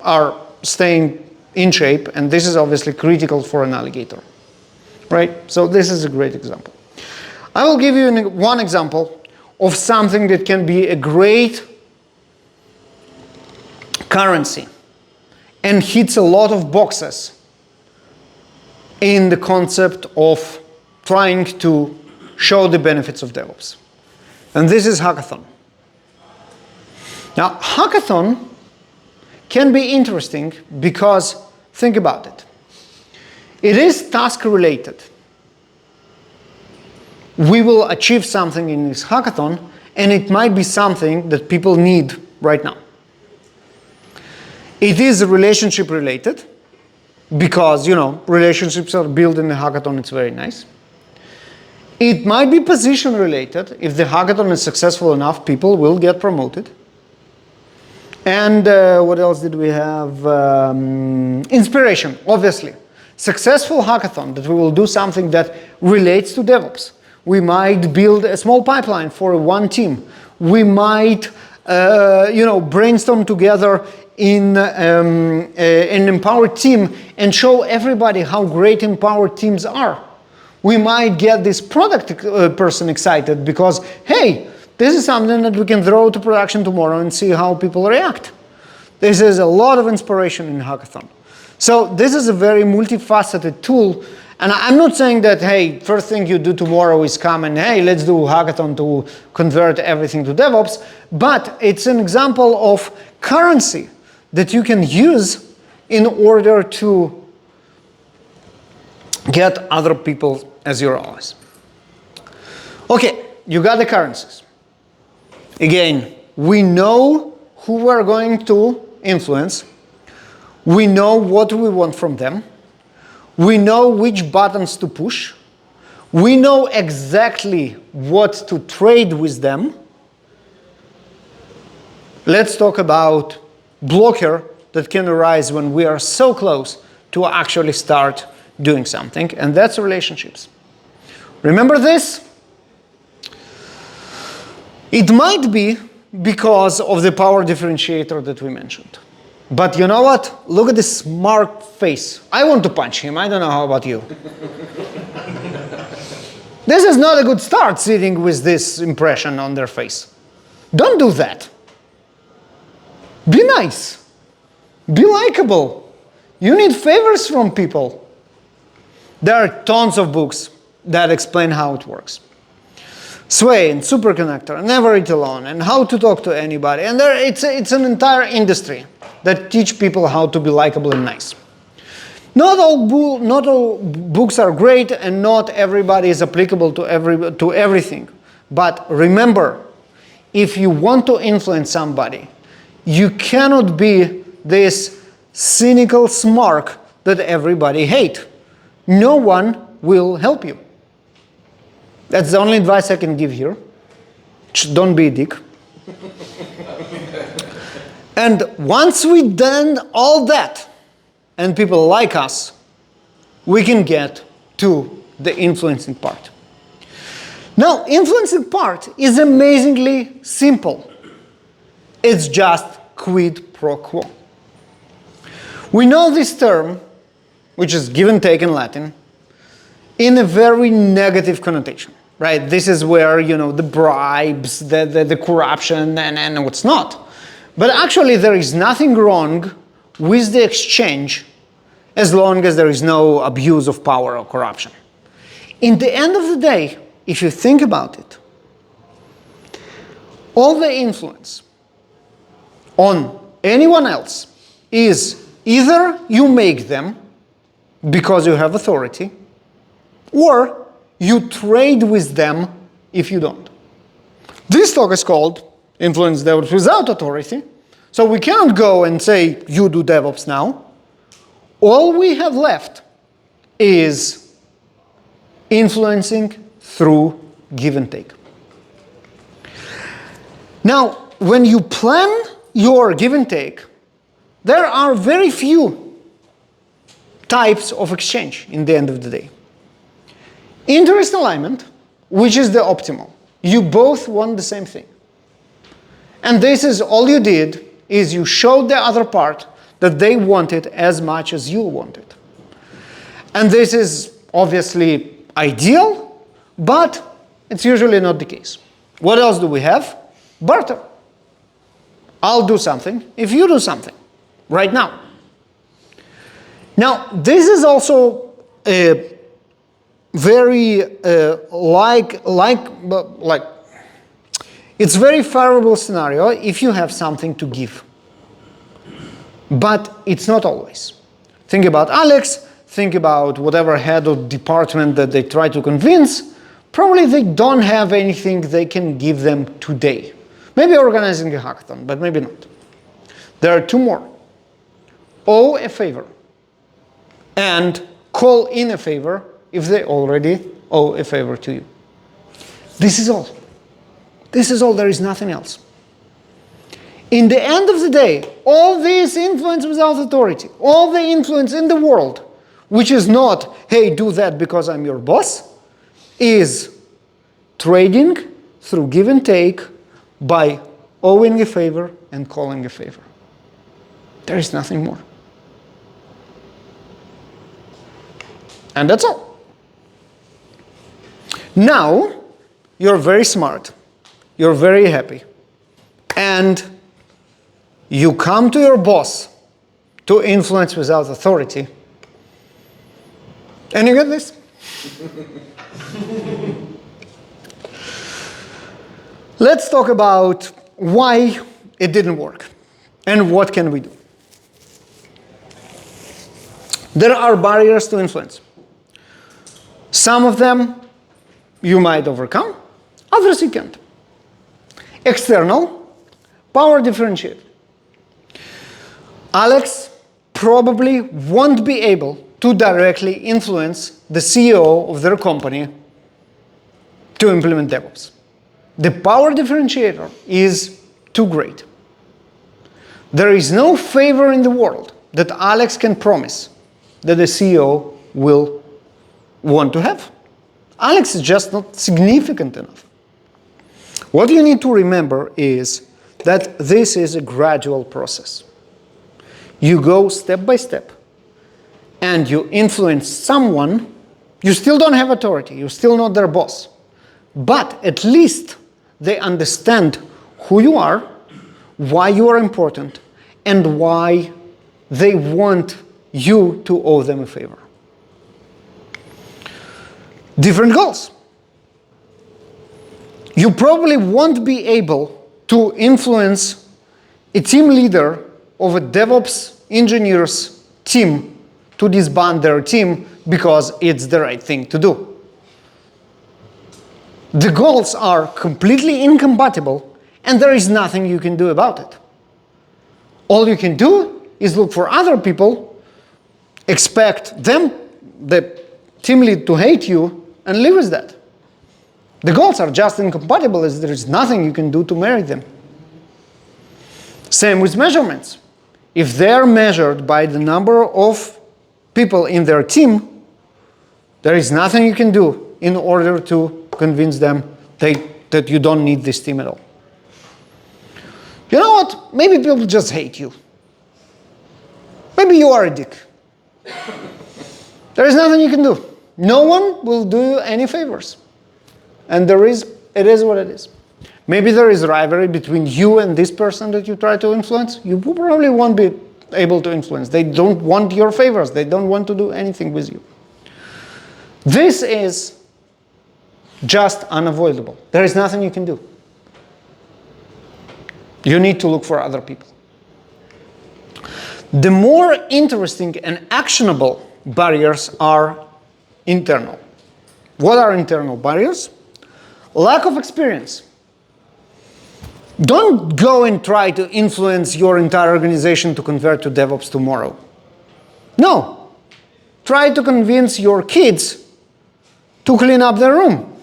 are staying in shape, and this is obviously critical for an alligator, right? So this is a great example. I will give you one example of something that can be a great currency and hits a lot of boxes in the concept of trying to show the benefits of DevOps. And this is hackathon. Now, hackathon can be interesting because, think about it. It is task related. We will achieve something in this hackathon, and it might be something that people need right now. It is relationship related because, relationships are built in the hackathon, it's very nice. It might be position related. If the hackathon is successful enough, people will get promoted. And what else did we have? Inspiration, obviously. Successful hackathon, that we will do something that relates to DevOps. We might build a small pipeline for one team. We might, brainstorm together in an empowered team and show everybody how great empowered teams are. We might get this product person excited because, hey, this is something that we can throw to production tomorrow and see how people react. This is a lot of inspiration in hackathon. So this is a very multifaceted tool. And I'm not saying that, hey, first thing you do tomorrow is come and, hey, let's do a hackathon to convert everything to DevOps. But it's an example of currency that you can use in order to get other people as your allies. Okay, you got the currencies. Again, we know who we're going to influence. We know what we want from them. We know which buttons to push. We know exactly what to trade with them. Let's talk about blocker that can arise when we are so close to actually start doing something, and that's relationships. Remember this? It might be because of the power differentiator that we mentioned. But you know what? Look at this smart face. I want to punch him. I don't know how about you. This is not a good start, sitting with this impression on their face. Don't do that. Be nice. Be likable. You need favors from people. There are tons of books that explain how it works. Sway and Superconnector, Never Eat Alone, and How to Talk to Anybody. And it's an entire industry that teach people how to be likable and nice. Not all books are great, and not everybody is applicable to everything. But remember, if you want to influence somebody, you cannot be this cynical smark that everybody hates. No one will help you. That's the only advice I can give here. Don't be a dick. And once we've done all that, and people like us, we can get to the influencing part. Now, influencing part is amazingly simple. It's just quid pro quo. We know this term, which is give and take in Latin, in a very negative connotation, right? This is where, the bribes, the corruption, and what's not. But actually, there is nothing wrong with the exchange as long as there is no abuse of power or corruption. In the end of the day, if you think about it, all the influence on anyone else is either you make them because you have authority, or you trade with them if you don't. This talk is called Influence DevOps Without Authority. So we cannot go and say, you do DevOps now. All we have left is influencing through give and take. Now, when you plan your give and take, there are very few types of exchange in the end of the day. Interest alignment, which is the optimal. You both want the same thing. And this is all you did, is you showed the other part that they want it as much as you want it. And this is obviously ideal, but it's usually not the case. What else do we have? Barter. I'll do something if you do something right now. Now, this is also a very it's very favorable scenario if you have something to give. But it's not always. Think about Alex, think about whatever head of department that they try to convince. Probably they don't have anything they can give them today. Maybe organizing a hackathon, but maybe not. There are two more. Owe a favor and call in a favor if they already owe a favor to you. This is all. This is all. There is nothing else. In the end of the day, all this influence without authority, all the influence in the world, which is not, hey, do that because I'm your boss, is trading through give and take by owing a favor and calling a favor. There is nothing more. And that's all. Now, you're very smart, you're very happy, and you come to your boss to influence without authority, and you get this. Let's talk about why it didn't work and what can we do. There are barriers to influence. Some of them you might overcome, others you can't. External, power differentiator. Alex probably won't be able to directly influence the CEO of their company to implement DevOps. The power differentiator is too great. There is no favor in the world that Alex can promise that the CEO will want to have. Alex is just not significant enough. What you need to remember is that this is a gradual process. You go step by step, and you influence someone. You still don't have authority. You're still not their boss. But at least they understand who you are, why you are important, and why they want you to owe them a favor. Different goals. You probably won't be able to influence a team leader of a DevOps engineers team to disband their team because it's the right thing to do. The goals are completely incompatible, and there is nothing you can do about it. All you can do is look for other people, expect them, the team lead, to hate you, and live with that. The goals are just incompatible, as there is nothing you can do to marry them. Same with measurements. If they're measured by the number of people in their team, there is nothing you can do in order to convince them that you don't need this team at all. You know what? Maybe people just hate you. Maybe you are a dick. There is nothing you can do. No one will do you any favors. And it is what it is. Maybe there is rivalry between you and this person that you try to influence. You probably won't be able to influence. They don't want your favors. They don't want to do anything with you. This is just unavoidable. There is nothing you can do. You need to look for other people. The more interesting and actionable barriers are internal. What are internal barriers? Lack of experience. Don't go and try to influence your entire organization to convert to DevOps tomorrow. No. Try to convince your kids to clean up their room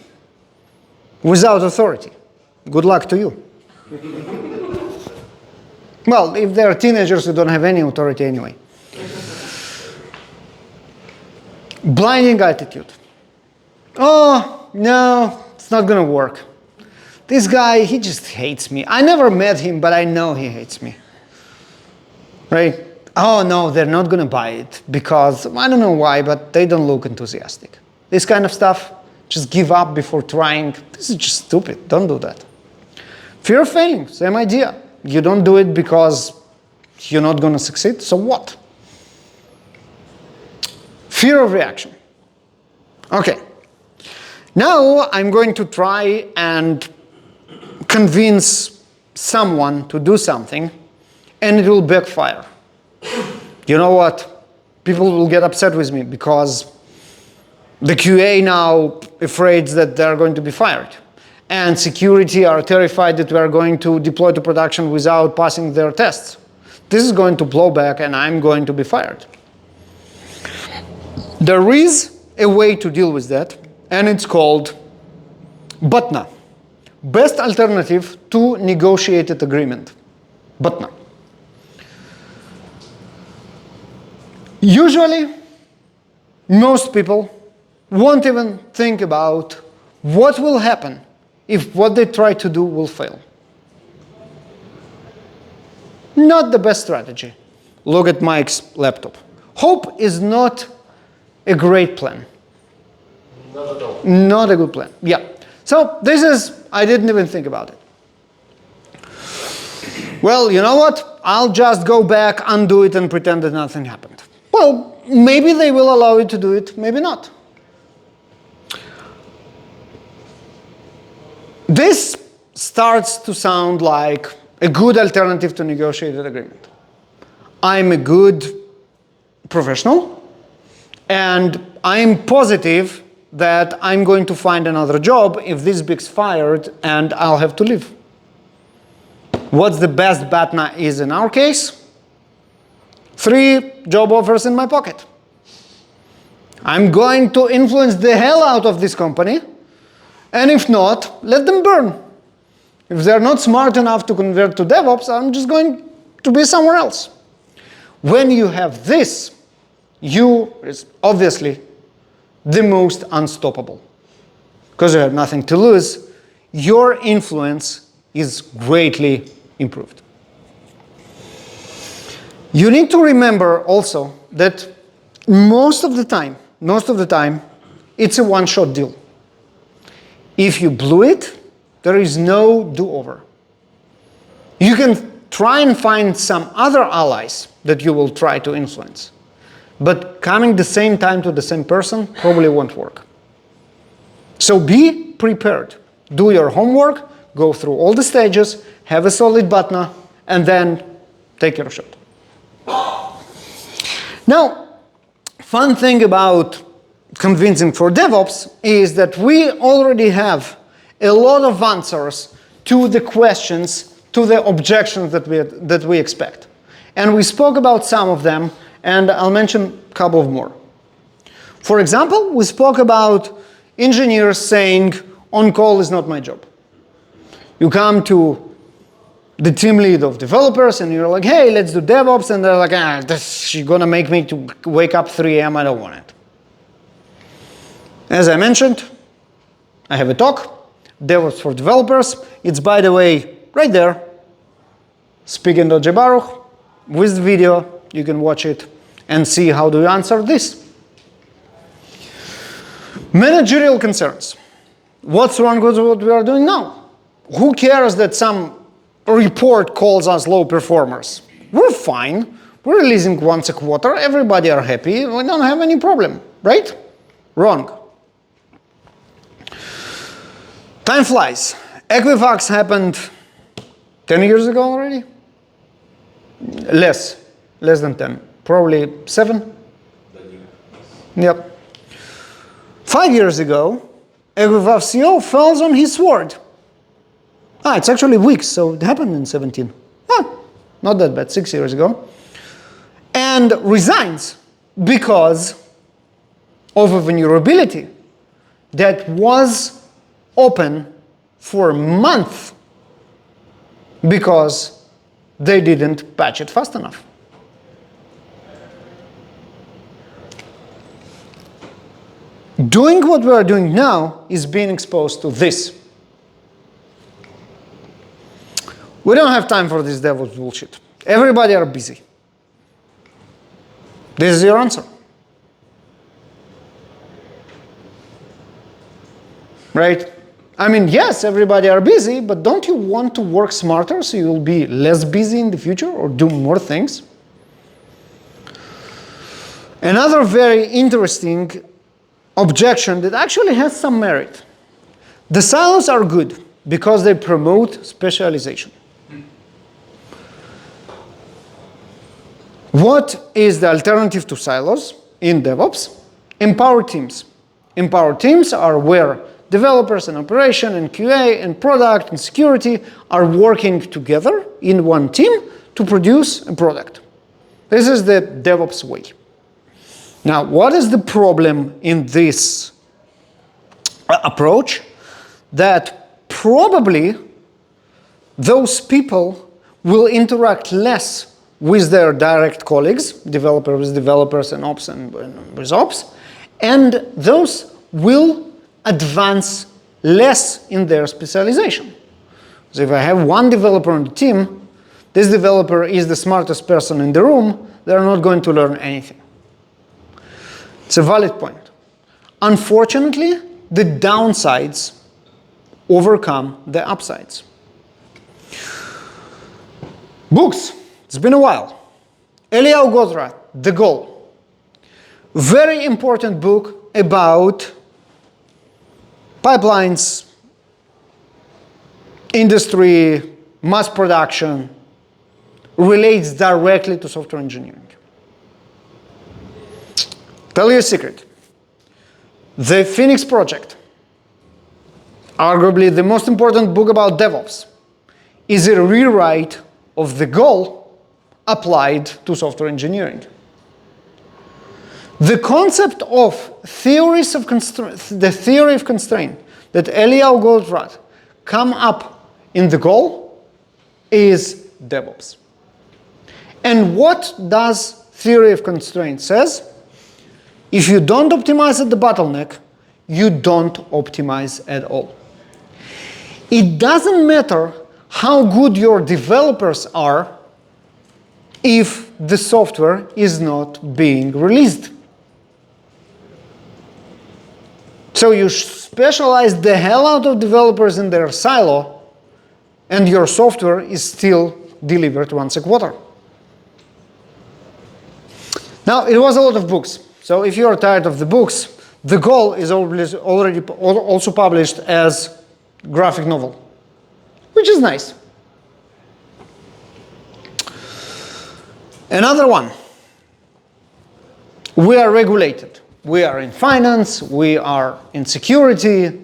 without authority. Good luck to you. Well, if they're teenagers, you don't have any authority anyway. Blinding attitude. Oh, no, it's not going to work. This guy, he just hates me. I never met him, but I know he hates me. Right? Oh, no, they're not going to buy it because, I don't know why, but they don't look enthusiastic. This kind of stuff, just give up before trying. This is just stupid. Don't do that. Fear of failing, same idea. You don't do it because you're not going to succeed, so what? Fear of reaction. Okay. Now I'm going to try and convince someone to do something, and it will backfire. you know what? People will get upset with me because the QA now afraid that they're going to be fired. And security are terrified that we are going to deploy to production without passing their tests. This is going to blow back and I'm going to be fired. There is a way to deal with that, and it's called BATNA, Best Alternative to Negotiated Agreement. BATNA. Usually, most people won't even think about what will happen if what they try to do will fail. Not the best strategy. Look at Mike's laptop. Hope is not a great plan. Not at all. Not a good plan. Yeah. So this is, I didn't even think about it. Well, you know what? I'll just go back, undo it, and pretend that nothing happened. Well, maybe they will allow you to do it, maybe not. This starts to sound like a good alternative to negotiated agreement. I'm a good professional, and I'm positive that I'm going to find another job if this gets fired and I'll have to leave. What's the best BATNA is in our case? 3 job offers in my pocket. I'm going to influence the hell out of this company, and if not, let them burn. If they're not smart enough to convert to DevOps, I'm just going to be somewhere else. When you have this, you is obviously the most unstoppable. Because you have nothing to lose, your influence is greatly improved. You need to remember also that most of the time, it's a one-shot deal. If you blew it, there is no do-over. You can try and find some other allies that you will try to influence. But coming the same time to the same person probably won't work. So be prepared. Do your homework, go through all the stages, have a solid BATNA, and then take your shot. Now, fun thing about convincing for DevOps is that we already have a lot of answers to the questions, to the objections that we expect. And we spoke about some of them, and I'll mention a couple of more. For example, we spoke about engineers saying, on-call is not my job. You come to the team lead of developers and you're like, hey, let's do DevOps, and they're like, she's gonna make me to wake up 3 a.m., I don't want it. As I mentioned, I have a talk, DevOps for developers. It's, by the way, right there, speaking.j Baruch. With the video, you can watch it and see how do you answer this. Managerial concerns. What's wrong with what we are doing now? Who cares that some report calls us low performers? We're fine. We're releasing once a quarter. Everybody are happy. We don't have any problem, right? Wrong. Time flies. Equifax happened 10 years ago already? Less than 10. Probably 7? Yep. 5 years ago, Equifax CEO falls on his sword. It's actually weeks, so it happened in 17. Not that bad, 6 years ago. And resigns because of a vulnerability that was open for a month because they didn't patch it fast enough. Doing what we are doing now is being exposed to this. We don't have time for this DevOps bullshit. Everybody are busy. This is your answer. Right? I mean, yes, everybody are busy, but don't you want to work smarter so you'll be less busy in the future or do more things? Another very interesting objection that actually has some merit. The silos are good because they promote specialization. What is the alternative to silos in DevOps? Empowered teams. Empowered teams are where developers and operation and QA and product and security are working together in one team to produce a product. This is the DevOps way. Now, what is the problem in this approach? That probably those people will interact less with their direct colleagues, developer with developers and ops and with ops, and those will advance less in their specialization. So if I have one developer on the team, this developer is the smartest person in the room, they're not going to learn anything. It's a valid point. Unfortunately, the downsides overcome the upsides. Books. It's been a while. Eliyahu Goldratt, The Goal. Very important book about pipelines, industry, mass production, relates directly to software engineering. Tell you a secret. The Phoenix Project, arguably the most important book about DevOps, is a rewrite of The Goal applied to software engineering. The concept of theories of the theory of constraint that Eliyahu Goldratt come up in The Goal is DevOps. And what does theory of constraint says? If you don't optimize at the bottleneck, you don't optimize at all. It doesn't matter how good your developers are if the software is not being released. So you specialize the hell out of developers in their silo, and your software is still delivered once a quarter. Now, it was a lot of books. So if you are tired of the books, The Goal is already also published as graphic novel, which is nice. Another one. We are regulated. We are in finance, we are in security.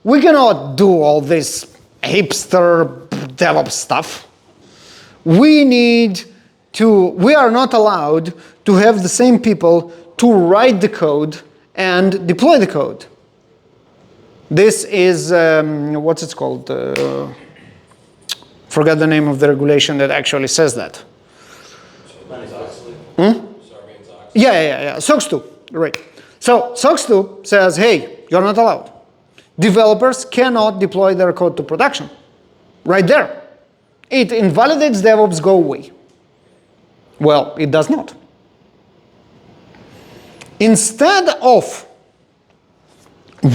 We cannot do all this hipster DevOps stuff. We are not allowed to have the same people to write the code and deploy the code. This is, what's it called? Forgot the name of the regulation that actually says that. Yeah. SOX 2, right. So SOX 2 says, hey, you're not allowed. Developers cannot deploy their code to production. Right there. It invalidates DevOps, go away. Well, it does not. Instead of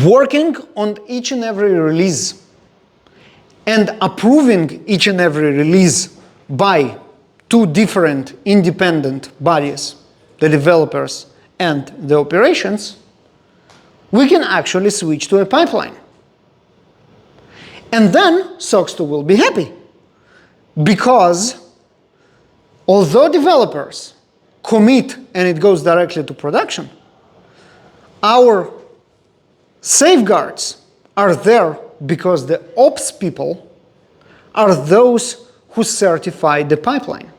working on each and every release and approving each and every release by two different independent bodies, the developers and the operations, we can actually switch to a pipeline. And then SOX 2 will be happy. Because although developers commit and it goes directly to production, our safeguards are there because the ops people are those who certify the pipeline.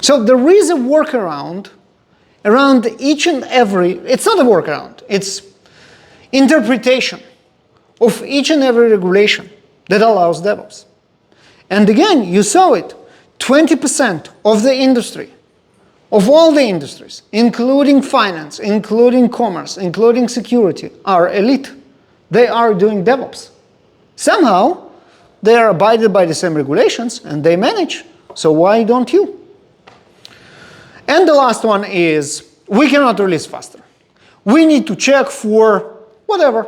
So there is a workaround around each and every, it's not a workaround, it's interpretation of each and every regulation that allows DevOps. And again, you saw it, 20% of the industry, of all the industries, including finance, including commerce, including security, are elite. They are doing DevOps. Somehow, they are abided by the same regulations and they manage. So why don't you? And the last one is, we cannot release faster. We need to check for whatever,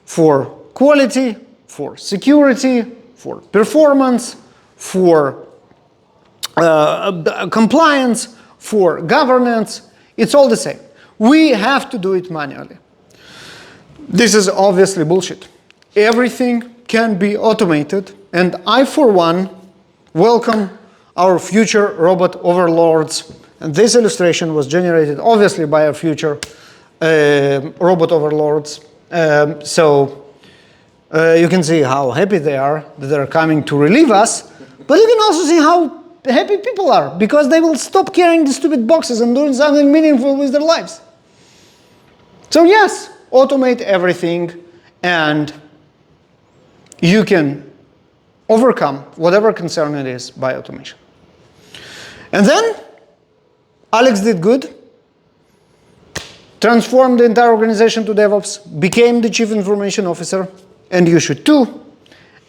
for quality, for security, for performance, for compliance, for governance. It's all the same. We have to do it manually. This is obviously bullshit. Everything can be automated, and I, for one, welcome our future robot overlords. And this illustration was generated obviously by our future robot overlords. So you can see how happy they are that they're coming to relieve us. But you can also see how happy people are, because they will stop carrying the stupid boxes and doing something meaningful with their lives. So yes, automate everything, and you can overcome whatever concern it is by automation. And then Alex did good, transformed the entire organization to DevOps, became the chief information officer, and you should too.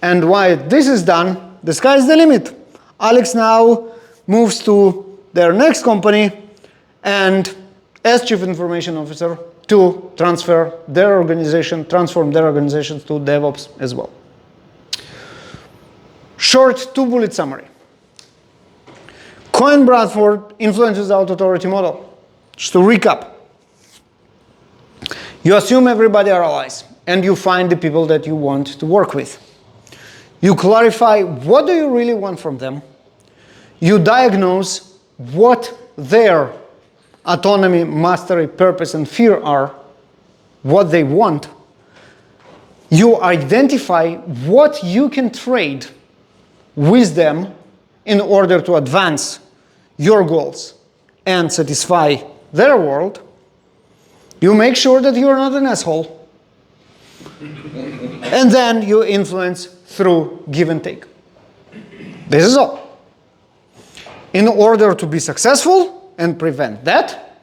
And while this is done, the sky's the limit. Alex now moves to their next company, and as chief information officer, to transform their organizations to DevOps as well. Short 2-bullet summary. Cohen-Bradford influence without authority model. Just to recap. You assume everybody are allies, and you find the people that you want to work with. You clarify what do you really want from them. You diagnose what their autonomy, mastery, purpose, and fear are, what they want. You identify what you can trade with them in order to advance your goals and satisfy their world. You make sure that you're not an asshole. And then you influence through give and take. This is all. In order to be successful and prevent that,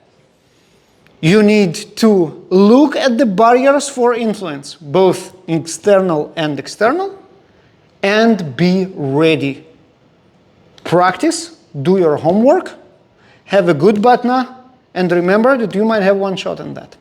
you need to look at the barriers for influence, both internal and external, and be ready. Practice, do your homework, have a good BATNA, and remember that you might have one shot in that.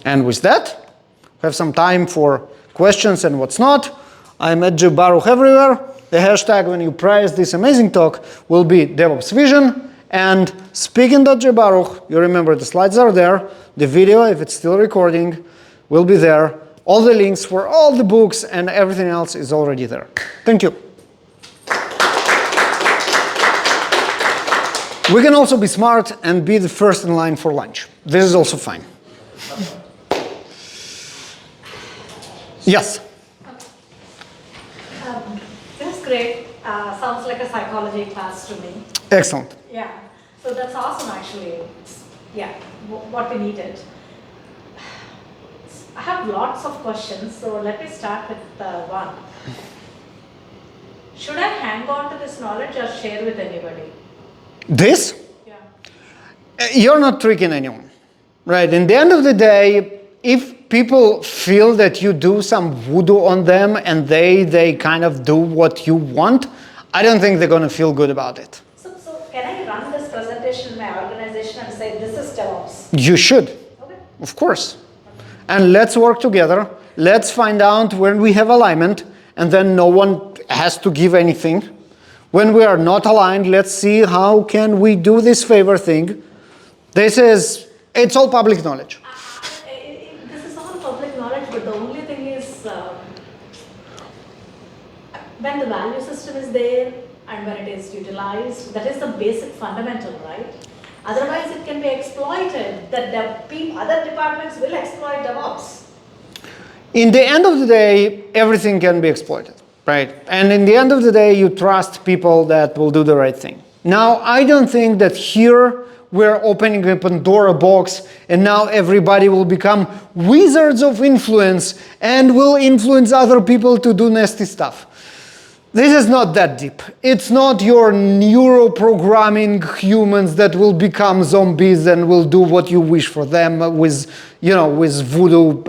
And with that, have some time for questions and what's not. I'm at Baruch everywhere. The hashtag when you prize this amazing talk will be DevOps Vision. And speaking.jbaruch, you remember the slides are there. The video, if it's still recording, will be there. All the links for all the books and everything else is already there. Thank you. We can also be smart and be the first in line for lunch. This is also fine. Yes? This is great. Sounds like a psychology class to me. Excellent. Yeah. So that's awesome, actually. Yeah, what we needed. I have lots of questions, so let me start with one. Should I hang on to this knowledge or share with anybody? This? Yeah. You're not tricking anyone, right? In the end of the day, if people feel that you do some voodoo on them and they kind of do what you want, I don't think they're going to feel good about it. So can I run this presentation in my organization and say, this is DevOps? You should. Okay. Of course. And let's work together. Let's find out when we have alignment, and then no one has to give anything. When we are not aligned, let's see how can we do this favor thing. It's all public knowledge. This is all public knowledge, but the only thing is when the value system is there and when it is utilized, that is the basic fundamental, right? Otherwise, it can be exploited. Other departments will exploit DevOps. In the end of the day, everything can be exploited, right? And in the end of the day, you trust people that will do the right thing. Now, I don't think that here we're opening a Pandora box and now everybody will become wizards of influence and will influence other people to do nasty stuff. This is not that deep. It's not your neuroprogramming humans that will become zombies and will do what you wish for them with voodoo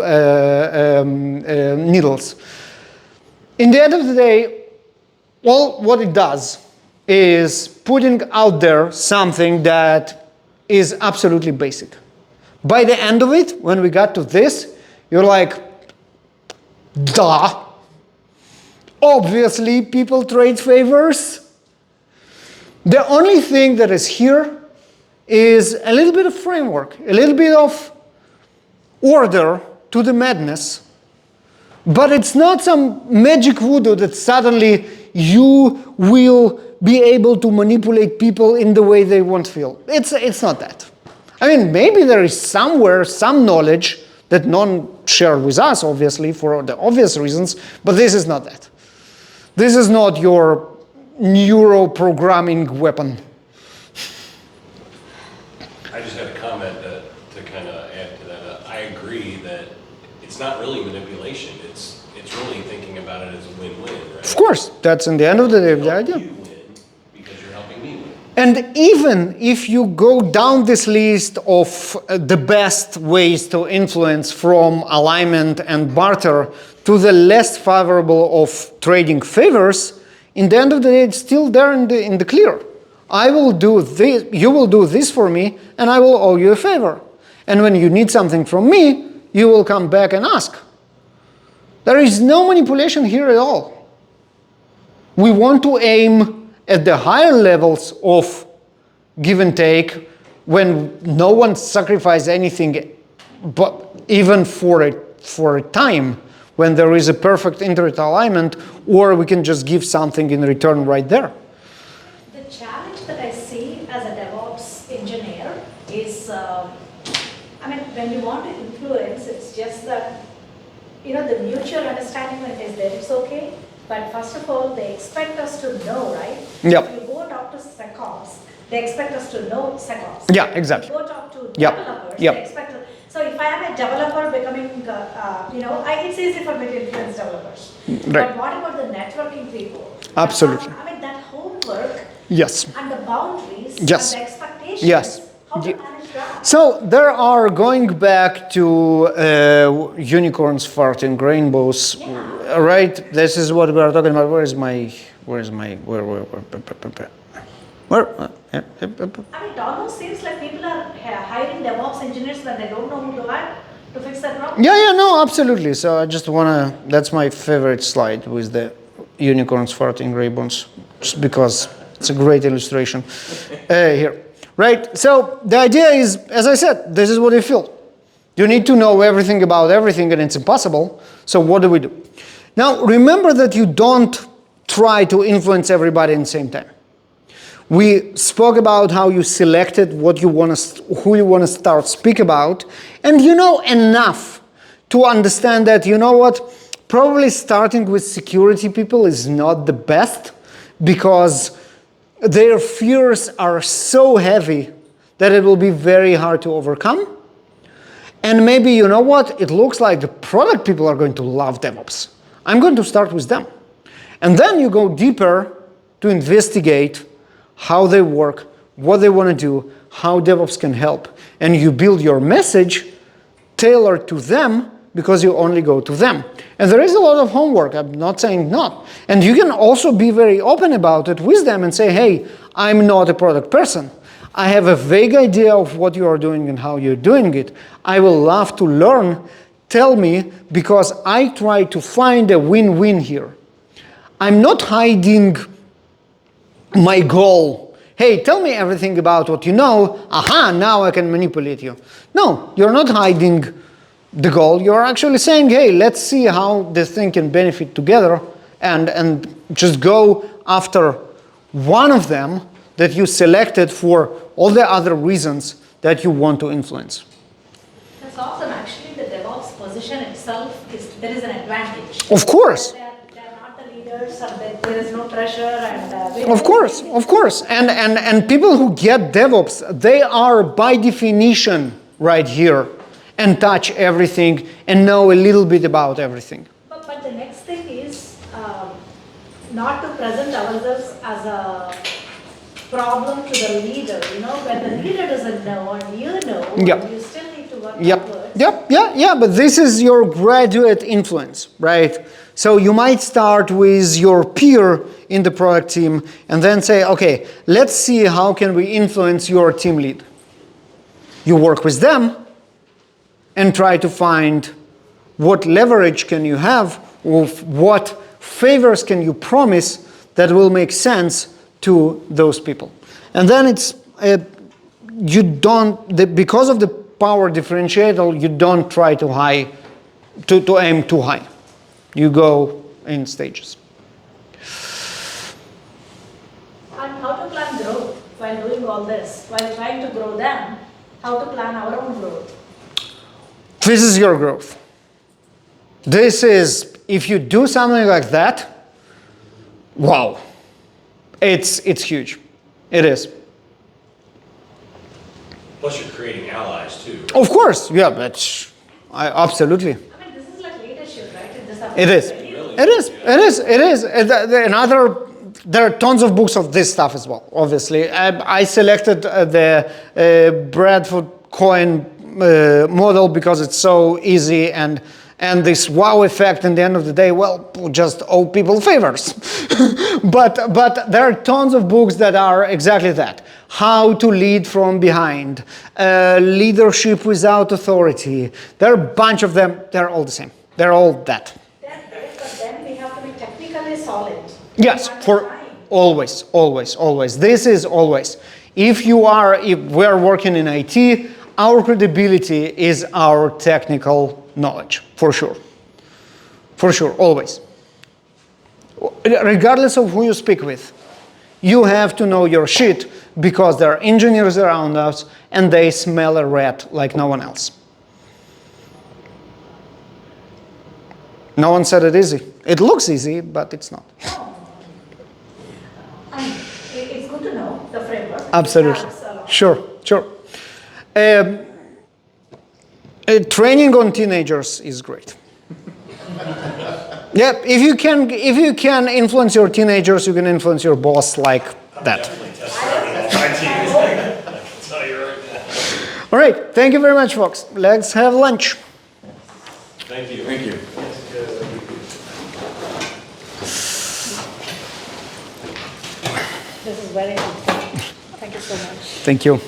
needles. In the end of the day, what it does is putting out there something that is absolutely basic. By the end of it, when we got to this, you're like, duh. Obviously, people trade favors. The only thing that is here is a little bit of framework, a little bit of order to the madness. But it's not some magic voodoo that suddenly you will be able to manipulate people in the way they want to feel. It's not that. I mean, maybe there is somewhere some knowledge that none share with us, obviously, for the obvious reasons, but this is not that. This is not your neuro-programming weapon. I just had a comment to kind of add to that. I agree that it's not really manipulation. It's really thinking about it as a win-win, right? Of course, that's in the end of the day the idea. You win because you're helping me win. And even if you go down this list of the best ways to influence from alignment and barter to the less favorable of trading favors, in the end of the day, it's still there in the clear. I will do this, you will do this for me, and I will owe you a favor. And when you need something from me, you will come back and ask. There is no manipulation here at all. We want to aim at the higher levels of give and take when no one sacrifices anything, but even for a time, when there is a perfect interalignment, or we can just give something in return right there. The challenge that I see as a DevOps engineer is, when you want to influence, it's just that, the mutual understanding when it is there, it's okay. But first of all, they expect us to know, right? Yep. If you go talk to SecOps, they expect us to know SecOps. Yeah, exactly. If you go talk to Yep. developers, Yep. they expect us. So if I am a developer becoming, it's easy for me to influence developers. Right. But what about the networking people? Absolutely. That homework Yes. and the boundaries Yes. and the expectations. Yes. How to Ye- manage that? So there are, going back to unicorns farting rainbows, right? This is what we are talking about. Where? It almost seems like people are hiring DevOps engineers when they don't know who to hire to fix that problem. Yeah, no, absolutely. So I just wanna, that's my favorite slide with the unicorns farting rainbows, just because it's a great illustration. Here, right? So the idea is, as I said, this is what you feel. You need to know everything about everything, and it's impossible. So what do we do? Now, remember that you don't try to influence everybody at the same time. We spoke about how you selected what you want to, who you want to start speak about, and you know enough to understand that, you know what, probably starting with security people is not the best, because their fears are so heavy that it will be very hard to overcome. And maybe, you know what, it looks like the product people are going to love DevOps. I'm going to start with them. And then you go deeper to investigate how they work, what they want to do, how DevOps can help. And you build your message tailored to them, because you only go to them. And there is a lot of homework, I'm not saying not. And you can also be very open about it with them and say, hey, I'm not a product person. I have a vague idea of what you are doing and how you're doing it. I will love to learn. Tell me, because I try to find a win-win here. I'm not hiding my goal. Hey, tell me everything about what you know. Aha, now I can manipulate you. No, you're not hiding the goal. You're actually saying, hey, let's see how this thing can benefit together, and just go after one of them that you selected for all the other reasons that you want to influence. That's awesome. Actually, the DevOps position itself, there is an advantage. Of course. They're not the leaders, and there is no pressure. And Of course. And people who get DevOps, they are by definition right here and touch everything and know a little bit about everything. But the next thing is not to present ourselves as a problem to the leader. When the leader doesn't know and you know, Yep. you still need to work Yep. upwards. But this is your graduate influence, right? So you might start with your peer in the product team and then say, okay, let's see how can we influence your team lead. You work with them and try to find what leverage can you have, or what favors can you promise that will make sense to those people. And then it's, because of the power differentiator, you don't try to aim too high. You go in stages. doing all this while trying to grow them, how to plan our own growth. This is your growth. This is, if you do something like that, wow, it's huge. It is. Plus you're creating allies too. Of course, yeah, absolutely. I mean, this is like leadership, right? It is. It is. It is. It is. There are tons of books of this stuff as well, obviously. I selected the Bradford Cohen model because it's so easy and this wow effect in the end of the day, well, just owe people favors. but there are tons of books that are exactly that. How to lead from behind, leadership without authority. There are a bunch of them. They're all the same. They're all that. But then we have to be technically solid. Yes, for always, always, always. This is always. If we're working in IT, our credibility is our technical knowledge, for sure. For sure, always. Regardless of who you speak with, you have to know your shit because there are engineers around us and they smell a rat like no one else. No one said it easy. It looks easy, but it's not. It's good to know the framework. Absolutely. Sure. Training on teenagers is great. Yeah, if you can influence your teenagers, you can influence your boss like that. All right, thank you very much, folks. Let's have lunch. Thank you. Thank you. This is very helpful. Thank you so much. Thank you.